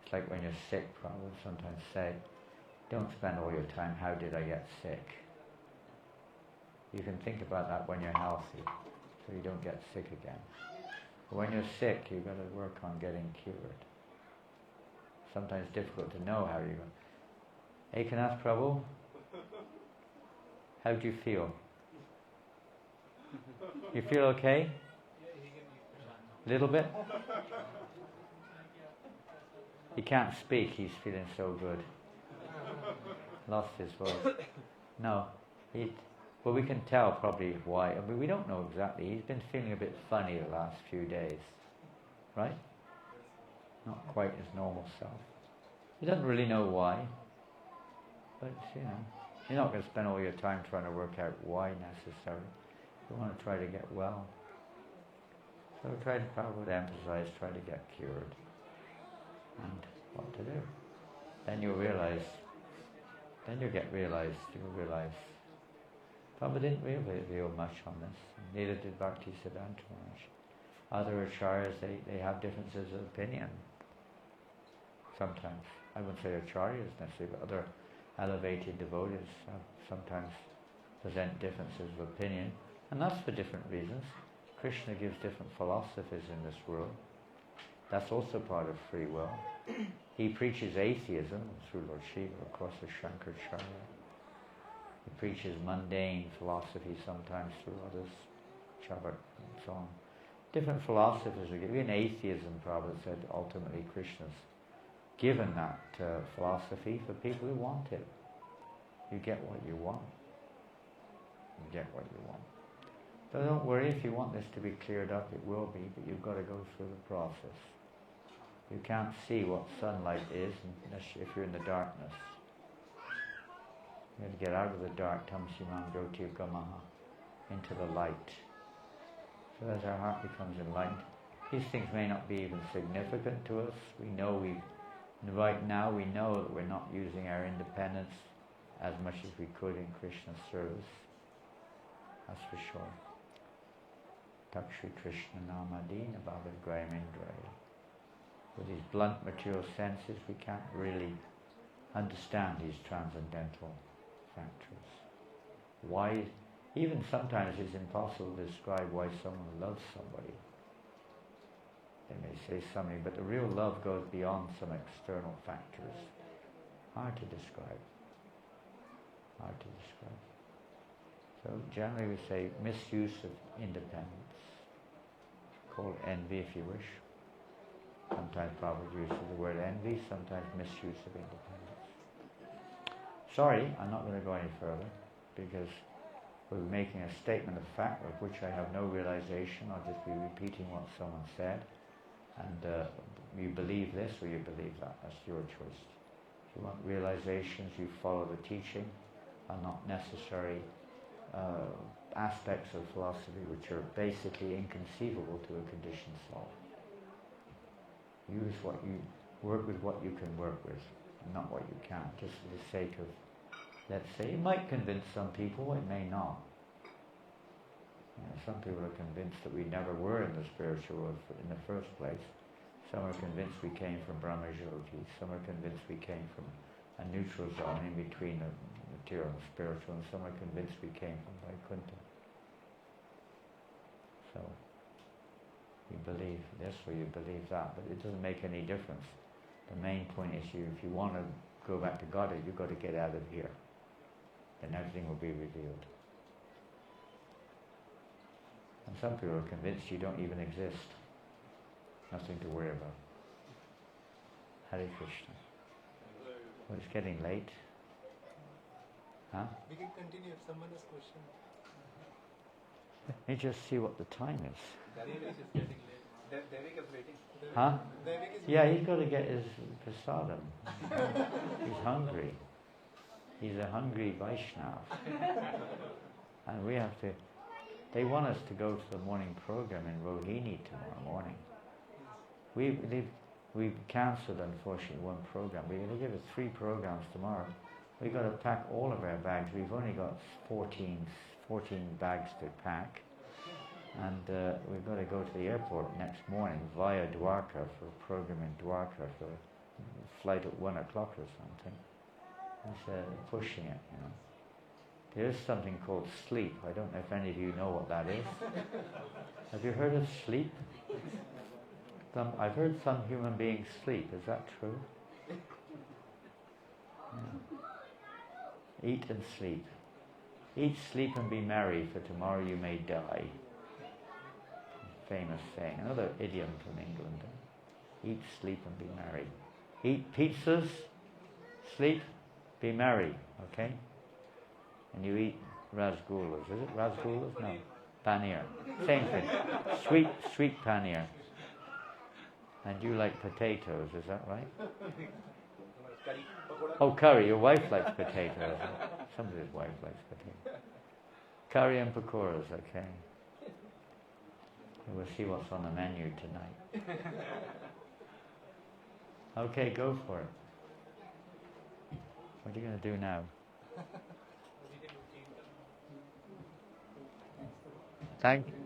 It's like when you're sick, Prabhupada sometimes say, don't spend all your time, how did I get sick? You can think about that when you're healthy, so you don't get sick again. But when you're sick, you've got to work on getting cured. Sometimes difficult to know how you're going. Ekanath Prabhu, how do you feel? You feel okay? A little bit? He can't speak, he's feeling so good. Lost his voice. No, well, we can tell probably why. I mean, we don't know exactly. He's been feeling a bit funny the last few days, right? Not quite his normal self. He doesn't really know why, but you know, you're not going to spend all your time trying to work out why necessarily. You want to try to get well. So try to probably emphasize, try to get cured, and what to do. Then you'll realize. Then you'll realize. Prabhupada didn't really reveal much on this. Neither did Bhaktisiddhanta Maharaj. Other acharyas, they have differences of opinion. Sometimes. I wouldn't say acharyas necessarily, but other elevated devotees sometimes present differences of opinion. And that's for different reasons. Krishna gives different philosophies in this world. That's also part of free will. He preaches atheism through Lord Shiva, of course, as Shankaracharya. He preaches mundane philosophy sometimes through others, Chavat and so on. Different philosophies are given. Even atheism, Prabhupada said, ultimately Krishna's given that philosophy for people who want it. You get what you want. You get what you want. So don't worry, if you want this to be cleared up, it will be, but you've got to go through the process. You can't see what sunlight is unless if you're in the darkness. You have to get out of the dark, tamsimam jyotirgamaha, into the light. So as our heart becomes enlightened, these things may not be even significant to us. Right now we know that we're not using our independence as much as we could in Krishna's service. That's for sure. Takshri Krishna Namadina Bhavad Grayamindra. With these blunt material senses, we can't really understand these transcendental factors. Why, even sometimes it's impossible to describe why someone loves somebody. They may say something, but the real love goes beyond some external factors. Hard to describe. Hard to describe. So generally we say misuse of independence. Called envy if you wish. Sometimes Prabhupada uses the word envy, sometimes misuse of independence. Sorry, I'm not going to go any further because we're making a statement of fact of which I have no realization. I'll just be repeating what someone said. And you believe this or you believe that. That's your choice. If you want realizations, you follow the teaching and not necessary aspects of philosophy which are basically inconceivable to a conditioned soul. Work with what you can work with, not what you can't, just for the sake of, let's say, it might convince some people, it may not. Some people are convinced that we never were in the spiritual world in the first place. Some are convinced we came from Brahma-yogi. Some are convinced we came from a neutral zone in between the material and spiritual, and some are convinced we came from Vaikuntha. So, you believe this or you believe that, but it doesn't make any difference. The main point is if you want to go back to Godhead, you've got to get out of here. Then everything will be revealed. And some people are convinced you don't even exist. Nothing to worry about. Hare Krishna. Well, it's getting late. Huh? We can continue if someone has question. Let me just see what the time is. Devik is getting late. Devik is waiting. Huh? Devik is Yeah, he's got to get his prasadam. He's hungry. He's a hungry Vaishnav. And we have to... They want us to go to the morning program in Rohini tomorrow morning. We've cancelled, unfortunately, one program. We're going to give us 3 programs tomorrow. We've got to pack all of our bags. We've only got 14 bags to pack. And we've got to go to the airport next morning via Dwarka for a program in Dwarka for a flight at 1 o'clock or something. It's pushing it, you know. There is something called sleep. I don't know if any of you know what that is. Have you heard of sleep? I've heard some human beings sleep. Is that true? Yeah. Eat and sleep. Eat, sleep and be merry, for tomorrow you may die. Famous saying. Another idiom from England. Eat, sleep and be merry. Eat pizzas, sleep, be merry. Okay? And you eat rasgullas. Is it rasgullas? No. Paneer. Same thing. Sweet paneer. And you like potatoes, is that right? Oh, curry. Your wife likes potatoes. Somebody's wife likes potatoes. Curry and pakoras, okay. We'll see what's on the menu tonight. Okay, go for it. What are you going to do now? Thank you.